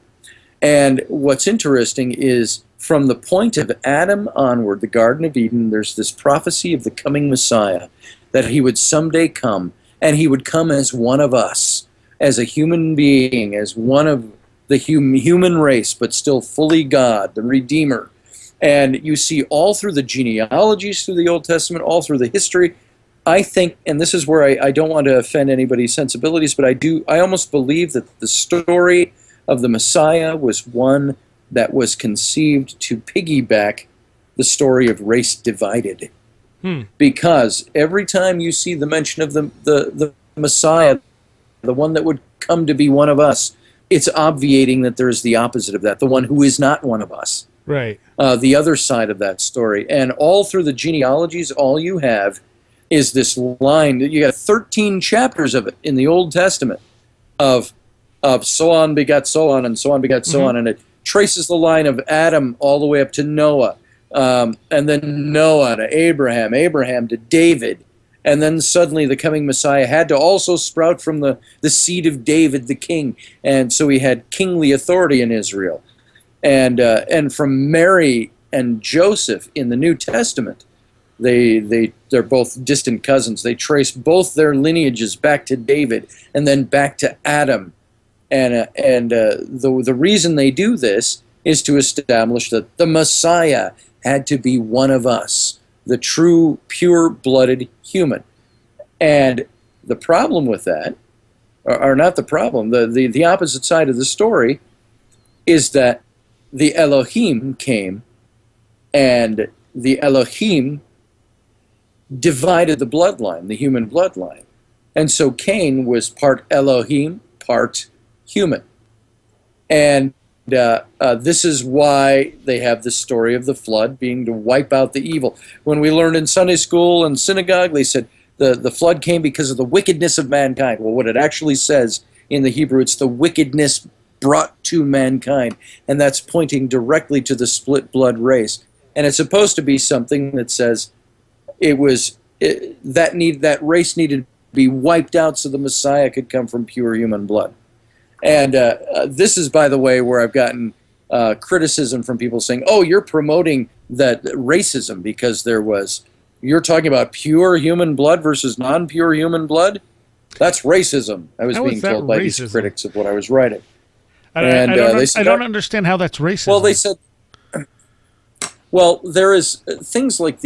Speaker 3: And what's interesting is, from the point of Adam onward, the Garden of Eden, there's this prophecy of the coming Messiah, that he would someday come, and he would come as one of us, as a human being, as one of the human race, but still fully God, the Redeemer. And you see all through the genealogies through the Old Testament, all through the history, I think, and this is where I don't want to offend anybody's sensibilities, but I almost believe that the story of the Messiah was one that was conceived to piggyback the story of race divided. Because every time you see the mention of the Messiah, the one that would come to be one of us, it's obviating that there is the opposite of that, the one who is not one of us.
Speaker 2: Right.
Speaker 3: The other side of that story. And all through the genealogies, all you have is this line. You got 13 chapters of it in the Old Testament of so on begat so on, and so on begat so on, and it traces the line of Adam all the way up to Noah. And then Noah to Abraham, Abraham to David, and then suddenly the coming Messiah had to also sprout from the seed of David the king, and so he had kingly authority in Israel. And from Mary and Joseph in the New Testament, they're both distant cousins. They trace both their lineages back to David and then back to Adam, and the reason they do this is to establish that the Messiah had to be one of us, the true, pure-blooded human. And the problem with that, or not the problem, the opposite side of the story, is that the Elohim came, and the Elohim divided the bloodline, the human bloodline. And so Cain was part Elohim, part human. And this is why they have the story of the flood being to wipe out the evil. When we learned in Sunday school and synagogue, they said the flood came because of the wickedness of mankind. Well, what it actually says in the Hebrew, it's the wickedness brought to mankind, and that's pointing directly to the split blood race. And it's supposed to be something that says that race needed to be wiped out so the Messiah could come from pure human blood. And this is, by the way, where I've gotten criticism from people saying, "Oh, you're promoting that racism because you're talking about pure human blood versus non-pure human blood. That's racism." I was being told by these critics of what I was writing.
Speaker 2: I don't understand how that's racism.
Speaker 3: Well, they said, well, there is things like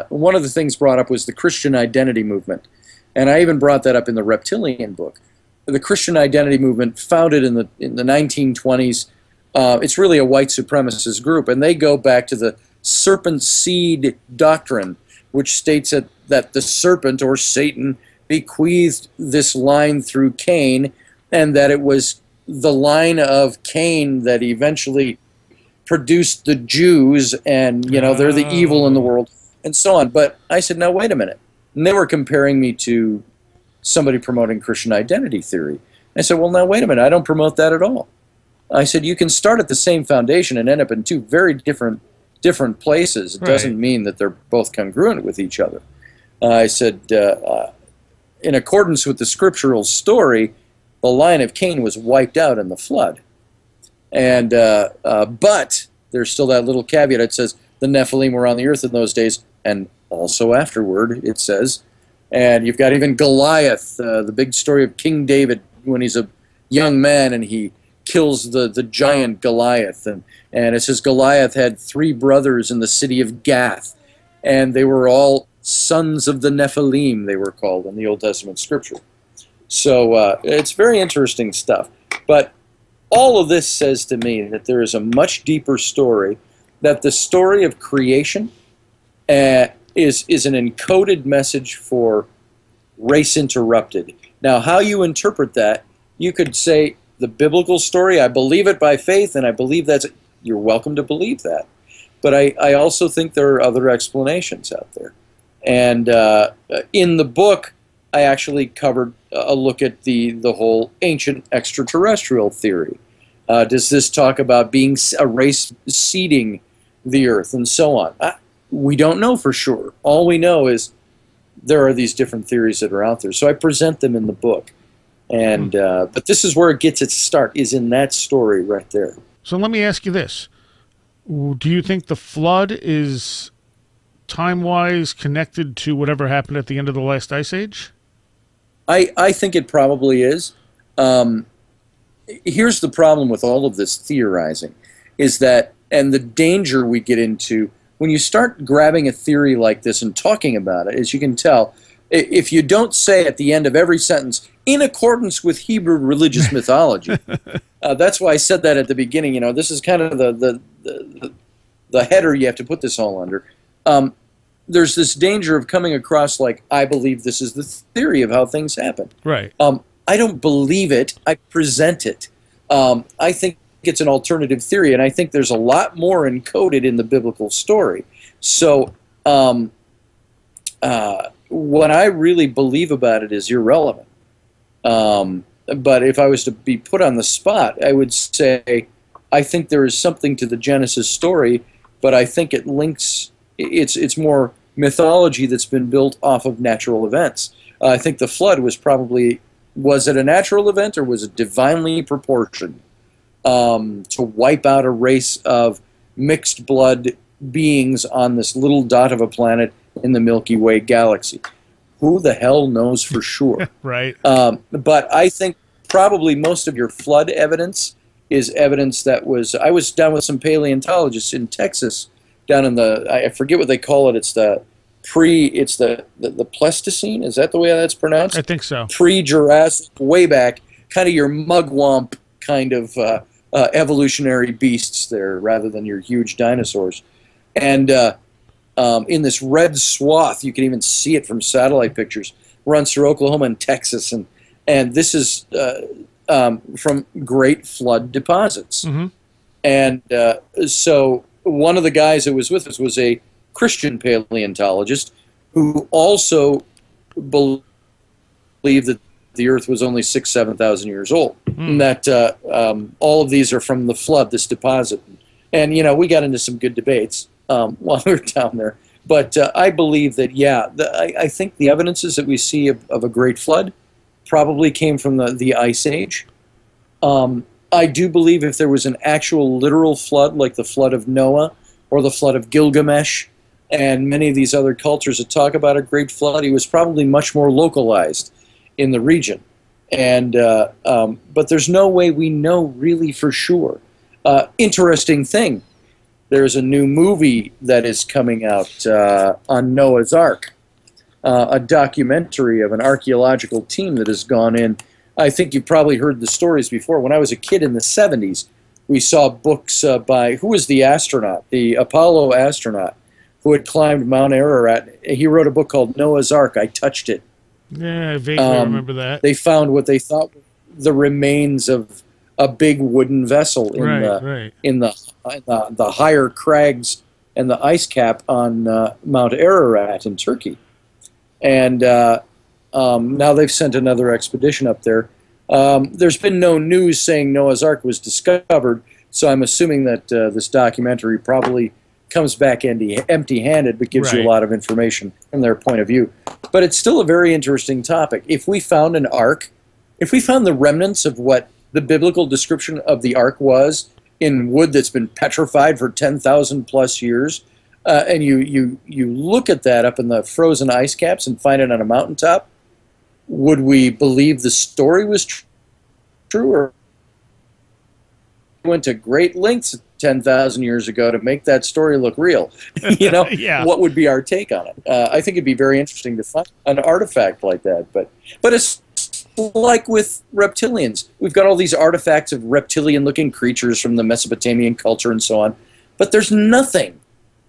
Speaker 3: one of the things brought up was the Christian identity movement. And I even brought that up in the Reptilian book. The Christian identity movement, founded in the 1920s, it's really a white supremacist group, and they go back to the serpent seed doctrine, which states that the serpent, or Satan, bequeathed this line through Cain, and that it was the line of Cain that eventually produced the Jews, and they're the evil in the world, and so on. But I said, no, wait a minute. And they were comparing me to somebody promoting Christian identity theory. I said, well, now wait a minute. I don't promote that at all. I said, you can start at the same foundation and end up in two very different places. It doesn't mean that they're both congruent with each other. I said, in accordance with the scriptural story, the line of Cain was wiped out in the flood. And but there's still that little caveat. It says the Nephilim were on the earth in those days, and also afterward, it says. And you've got even Goliath, the big story of King David when he's a young man and he kills the giant Goliath. And it says Goliath had 3 brothers in the city of Gath, and they were all sons of the Nephilim, they were called in the Old Testament scripture. So it's very interesting stuff. But all of this says to me that there is a much deeper story, that the story of creation is an encoded message for race interrupted. Now, how you interpret that, you could say the biblical story, I believe it by faith, and I believe you're welcome to believe that. But I also think there are other explanations out there. And in the book, I actually covered a look at the whole ancient extraterrestrial theory. Does this talk about being a race seeding the earth and so on? We don't know for sure. All we know is there are these different theories that are out there. So I present them in the book. And but this is where it gets its start, is in that story right there.
Speaker 2: So let me ask you this. Do you think the flood is time-wise connected to whatever happened at the end of the last ice age?
Speaker 3: I think it probably is. Here's the problem with all of this theorizing, is that, and the danger we get into, when you start grabbing a theory like this and talking about it, as you can tell, if you don't say at the end of every sentence, in accordance with Hebrew religious mythology, that's why I said that at the beginning, this is kind of the header you have to put this all under. There's this danger of coming across like, I believe this is the theory of how things happen.
Speaker 2: Right.
Speaker 3: I don't believe it. I present it. I think it's an alternative theory, and I think there's a lot more encoded in the biblical story. So what I really believe about it is irrelevant. But if I was to be put on the spot, I would say I think there is something to the Genesis story, but I think it links, it's more mythology that's been built off of natural events. I think the flood was it a natural event, or was it divinely proportioned to wipe out a race of mixed blood beings on this little dot of a planet in the Milky Way galaxy? Who the hell knows for sure? Right. But I think probably most of your flood evidence is evidence that I was down with some paleontologists in Texas, down in I forget what they call it. It's the Pleistocene. Is that the way that's pronounced?
Speaker 2: I think so.
Speaker 3: Pre-Jurassic, way back, kind of your mugwump kind of evolutionary beasts there, rather than your huge dinosaurs. And in this red swath, you can even see it from satellite pictures, runs through Oklahoma and Texas, and this is from great flood deposits. Mm-hmm. And so one of the guys that was with us was a Christian paleontologist who also believed that the Earth was only 7,000 years old, and that all of these are from the flood, this deposit. And we got into some good debates while we were down there. But I believe that, I think the evidences that we see of a great flood probably came from the Ice Age. I do believe if there was an actual literal flood, like the flood of Noah or the flood of Gilgamesh, and many of these other cultures that talk about a great flood, it was probably much more localized in the region. And but there's no way we know really for sure. Interesting thing, there's a new movie that is coming out on Noah's Ark, a documentary of an archaeological team that has gone in. I think you've probably heard the stories before. When I was a kid in the 70s, we saw books by, who was the astronaut? The Apollo astronaut who had climbed Mount Ararat. He wrote a book called Noah's Ark, I Touched It.
Speaker 2: Yeah, I vaguely remember that.
Speaker 3: They found what they thought were the remains of a big wooden vessel in the higher crags and the ice cap on Mount Ararat in Turkey. And now they've sent another expedition up there. There's been no news saying Noah's Ark was discovered, so I'm assuming that this documentary probably comes back empty-handed, but gives you a lot of information from their point of view. But it's still a very interesting topic. If we found an ark, if we found the remnants of what the biblical description of the ark was in wood that's been petrified for 10,000 plus years, and you look at that up in the frozen ice caps and find it on a mountaintop, would we believe the story was true, or went to great lengths 10,000 years ago to make that story look real? What would be our take on it? I think it'd be very interesting to find an artifact like that. But it's like with reptilians. We've got all these artifacts of reptilian-looking creatures from the Mesopotamian culture and so on, but there's nothing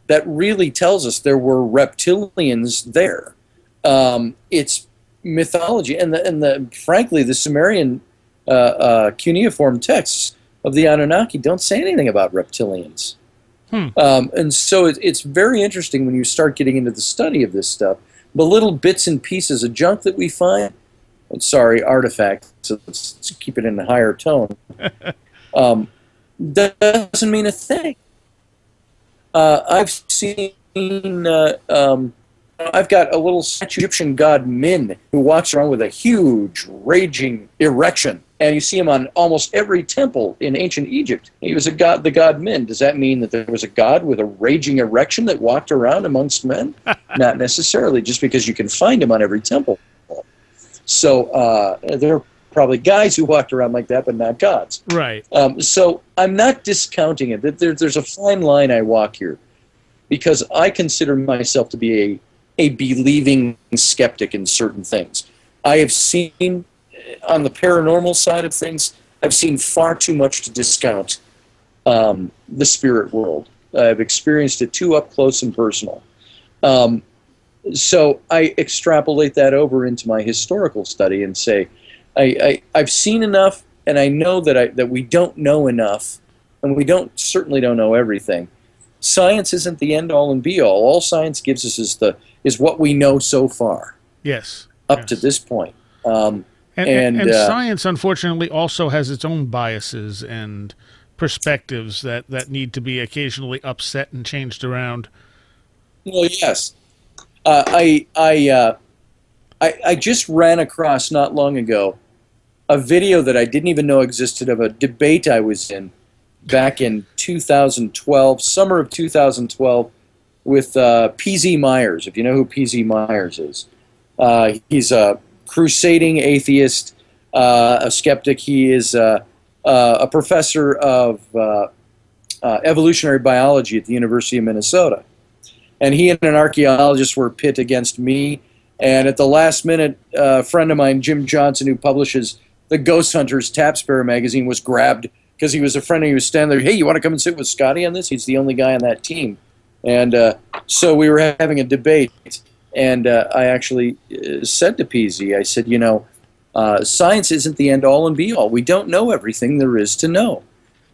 Speaker 3: that really tells us there were reptilians there. It's mythology, and frankly, the Sumerian cuneiform texts of the Anunnaki don't say anything about reptilians. And so it's very interesting when you start getting into the study of this stuff. The little bits and pieces of junk that we find, artifacts, so let's keep it in a higher tone, that doesn't mean a thing. I've seen, I've got a little Egyptian god Min who walks around with a huge raging erection, and you see him on almost every temple in ancient Egypt. He was the god Min. Does that mean that there was a god with a raging erection that walked around amongst men? Not necessarily, just because you can find him on every temple. So there are probably guys who walked around like that, but not gods.
Speaker 2: Right.
Speaker 3: So I'm not discounting it. There's a fine line I walk here, because I consider myself to be a believing skeptic in certain things. I have seen, on the paranormal side of things, I've seen far too much to discount the spirit world. I've experienced it too up close and personal. So I extrapolate that over into my historical study and say, I've seen enough, and I know that we don't know enough, and we certainly don't know everything. Science isn't the end all and be all. All science gives us is what we know so far.
Speaker 2: Yes.
Speaker 3: Up to this point.
Speaker 2: And science, unfortunately, also has its own biases and perspectives that need to be occasionally upset and changed around.
Speaker 3: Well, yes. I just ran across not long ago a video that I didn't even know existed of a debate I was in back in 2012, summer of 2012, with P.Z. Myers, if you know who P.Z. Myers is. He's a crusading atheist, a skeptic. He is a professor of evolutionary biology at the University of Minnesota. And he and an archaeologist were pit against me. And at the last minute, a friend of mine, Jim Johnson, who publishes the Ghost Hunters Tap Sparrow magazine, was grabbed because he was a friend. He was standing there. Hey, you want to come and sit with Scotty on this? He's the only guy on that team. And so we were having a debate. And I actually said to PZ, I said, science isn't the end all and be all. We don't know everything there is to know.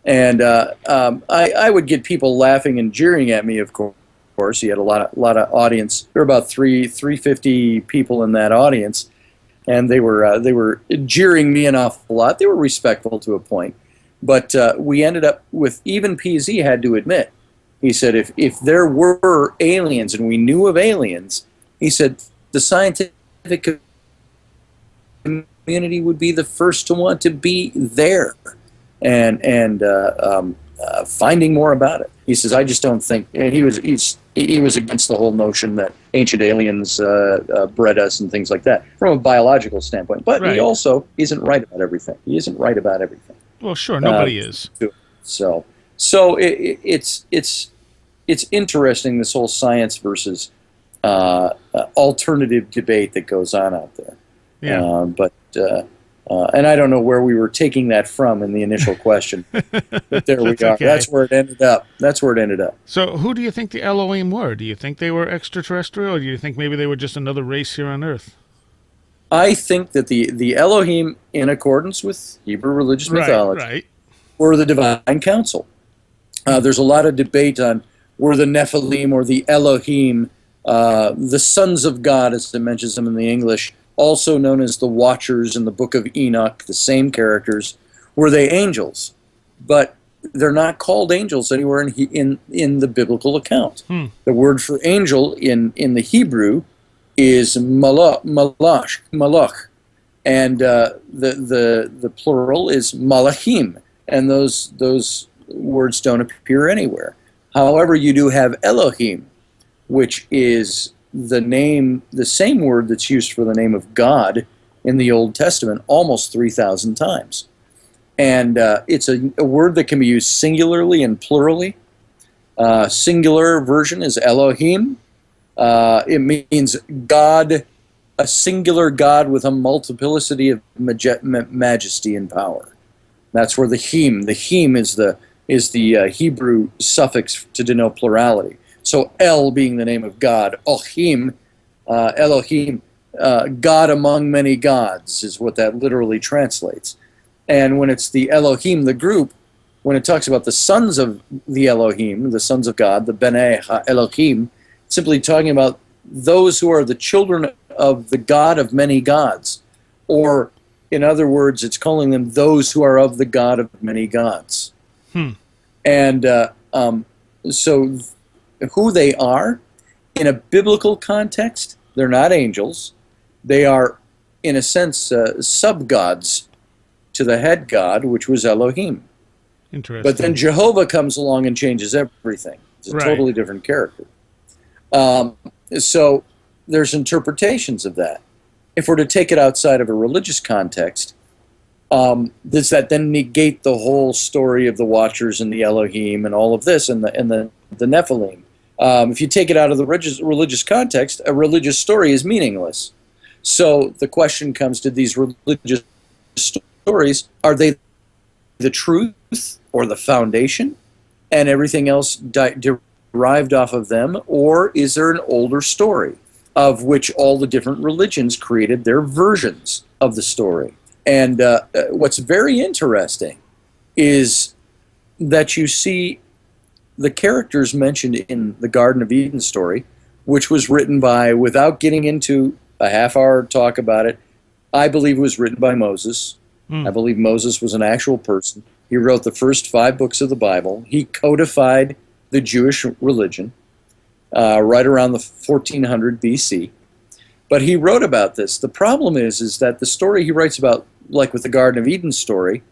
Speaker 3: And I would get people laughing and jeering at me, of course. He had a lot of audience. There were about 350 people in that audience, and they were jeering me an awful lot. They were respectful to a point, but we ended up with, even PZ had to admit, he said if there were aliens and we knew of aliens, he said the scientific community would be the first to want to be there and finding more about it. He says, I just don't think, and he was against the whole notion that ancient aliens bred us and things like that from a biological standpoint. But
Speaker 2: right.
Speaker 3: He also isn't right about everything. He isn't right about everything.
Speaker 2: Well, sure, nobody is.
Speaker 3: So it's interesting, this whole science versus alternative debate that goes on out there.
Speaker 2: Yeah.
Speaker 3: And I don't know where we were taking that from in the initial question, but there we are.
Speaker 2: Okay.
Speaker 3: That's where it ended up.
Speaker 2: So who do you think the Elohim were? Do you think they were extraterrestrial, or do you think maybe they were just another race here on Earth?
Speaker 3: I think that the Elohim, in accordance with Hebrew religious mythology,
Speaker 2: Right.
Speaker 3: were the divine council. There's a lot of debate on were the Nephilim or the Elohim, the sons of God, as it mentions them in the English, also known as the Watchers in the Book of Enoch, the same characters. Were they angels? But they're not called angels anywhere in the biblical account. The word for angel in the Hebrew is malach, and the plural is malachim, and those words don't appear anywhere. However, you do have Elohim, which is the same word that's used for the name of God in the Old Testament almost 3,000 times. And it's a word that can be used singularly and plurally. Singular version is Elohim. It means God, a singular God with a multiplicity of majesty and power. That's where the him is the Hebrew suffix to denote plurality. So El being the name of God, Elohim, God among many gods is what that literally translates. And when it's the Elohim, the group, when it talks about the sons of the Elohim, the sons of God, the B'nai Elohim, simply talking about those who are the children of the God of many gods. Or, in other words, it's calling them those who are of the God of many gods. And so who they are, in a biblical context, they're not angels. They are, in a sense, sub-gods to the head god, which was Elohim.
Speaker 2: Interesting.
Speaker 3: But then Jehovah comes along and changes everything. It's a totally different character. So there's interpretations of that. If we're to take it outside of a religious context, does that then negate the whole story of the Watchers and the Elohim and all of this and the Nephilim? If you take it out of the religious context, a religious story is meaningless. So the question comes, did these religious stories, are they the truth or the foundation and everything else derived off of them, or is there an older story of which all the different religions created their versions of the story? And what's very interesting is that you see the characters mentioned in the Garden of Eden story, which was written by, without getting into a half-hour talk about it, I believe it was written by Moses. I believe Moses was an actual person. He wrote the first 5 books of the Bible. He codified the Jewish religion right around the 1400 BC. But he wrote about this. The problem is that the story he writes about, like with the Garden of Eden story,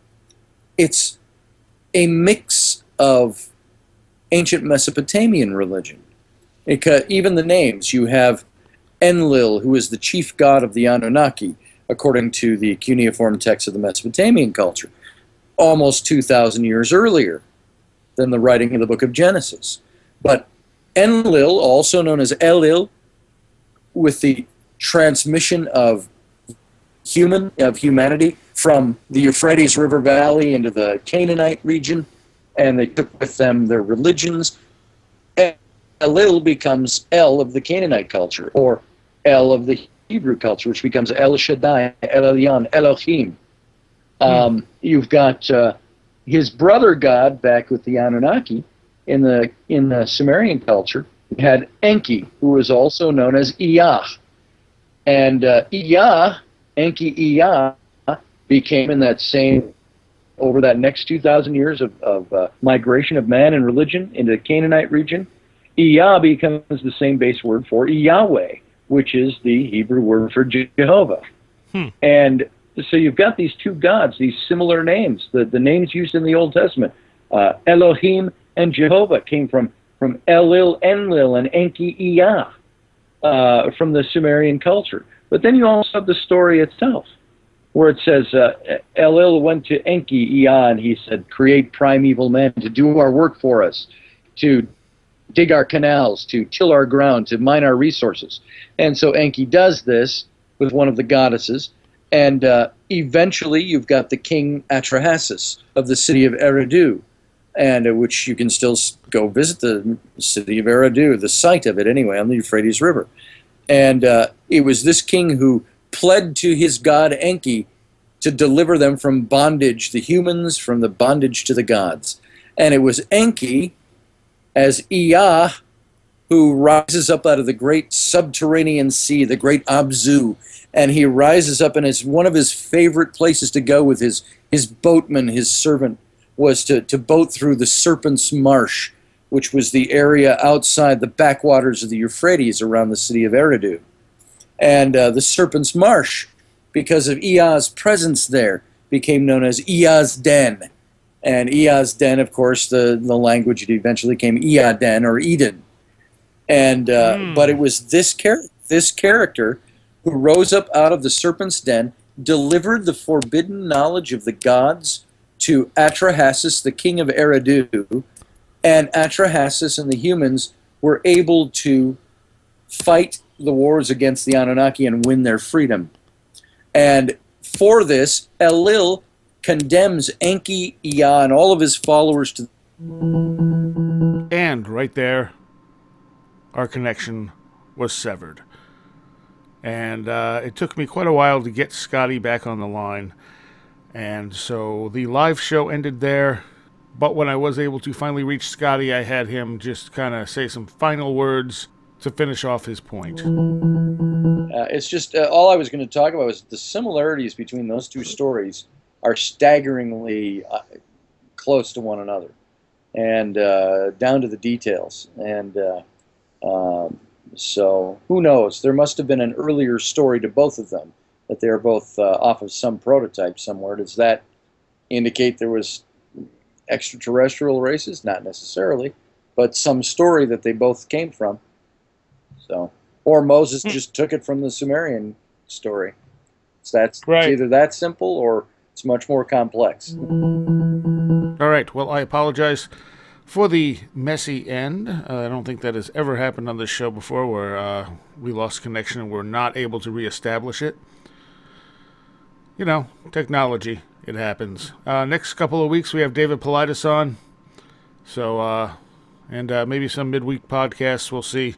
Speaker 3: it's a mix of ancient Mesopotamian religion. Even the names, you have Enlil, who is the chief god of the Anunanki, according to the cuneiform text of the Mesopotamian culture, almost 2,000 years earlier than the writing of the book of Genesis. But Enlil, also known as Elil, with the transmission of humanity from the Euphrates River Valley into the Canaanite region, and they took with them their religions. Elil becomes El of the Canaanite culture, or El of the Hebrew culture, which becomes El Shaddai, El Elyon, Elohim. You've got his brother god back with the Anunnaki in the Sumerian culture. You had Enki, who was also known as Iyah. And Iyah, Enki Iyah, became in that same, over that next 2,000 years of migration of man and religion into the Canaanite region, Iyah becomes the same base word for Yahweh, which is the Hebrew word for Jehovah. And so you've got these two gods, these similar names. The names used in the Old Testament, Elohim and Jehovah, came from Elil, Enlil, and Enki, Iyah, from the Sumerian culture. But then you also have the story itself, where it says, Elil went to Enki, Iyah, and he said, create primeval men to do our work for us, to dig our canals, to till our ground, to mine our resources. And so Enki does this with one of the goddesses, and eventually you've got the king Atrahasis of the city of Eridu, and which you can still go visit the city of Eridu, the site of it anyway, on the Euphrates River. And it was this king who pled to his god Enki to deliver them from bondage, the humans from the bondage to the gods. And it was Enki, as Ea, who rises up out of the great subterranean sea, the great Abzu, and he rises up, and it's one of his favorite places to go with his boatman, his servant, was to boat through the Serpent's Marsh, which was the area outside the backwaters of the Euphrates around the city of Eridu. And the Serpent's Marsh, because of Ea's presence there, became known as Ea's Den. And Ea's Den, of course, the language it eventually became Ea-Den or Eden. And but it was this character who rose up out of the serpent's den, delivered the forbidden knowledge of the gods to Atrahasis, the king of Eridu, and Atrahasis and the humans were able to fight the wars against the Anunnaki and win their freedom. And for this, Enlil condemns Enki, Ea, and all of his followers to...
Speaker 2: And right there, our connection was severed. And it took me quite a while to get Scotty back on the line. And so the live show ended there. But when I was able to finally reach Scotty, I had him just kind of say some final words to finish off his point.
Speaker 3: It's just, all I was going to talk about was the similarities between those two stories are staggeringly close to one another. And down to the details. And... so who knows? There must have been an earlier story to both of them, that they're both off of some prototype somewhere. Does that indicate there was extraterrestrial races? Not necessarily, but some story that they both came from. So, or Moses just took it from the Sumerian story. So it's either that simple or it's much more complex.
Speaker 2: All right. Well, I apologize for the messy end. I don't think that has ever happened on this show before, where we lost connection and we're not able to reestablish it. You know, technology, it happens. Next couple of weeks we have David Politis on. So, and maybe some midweek podcasts, we'll see.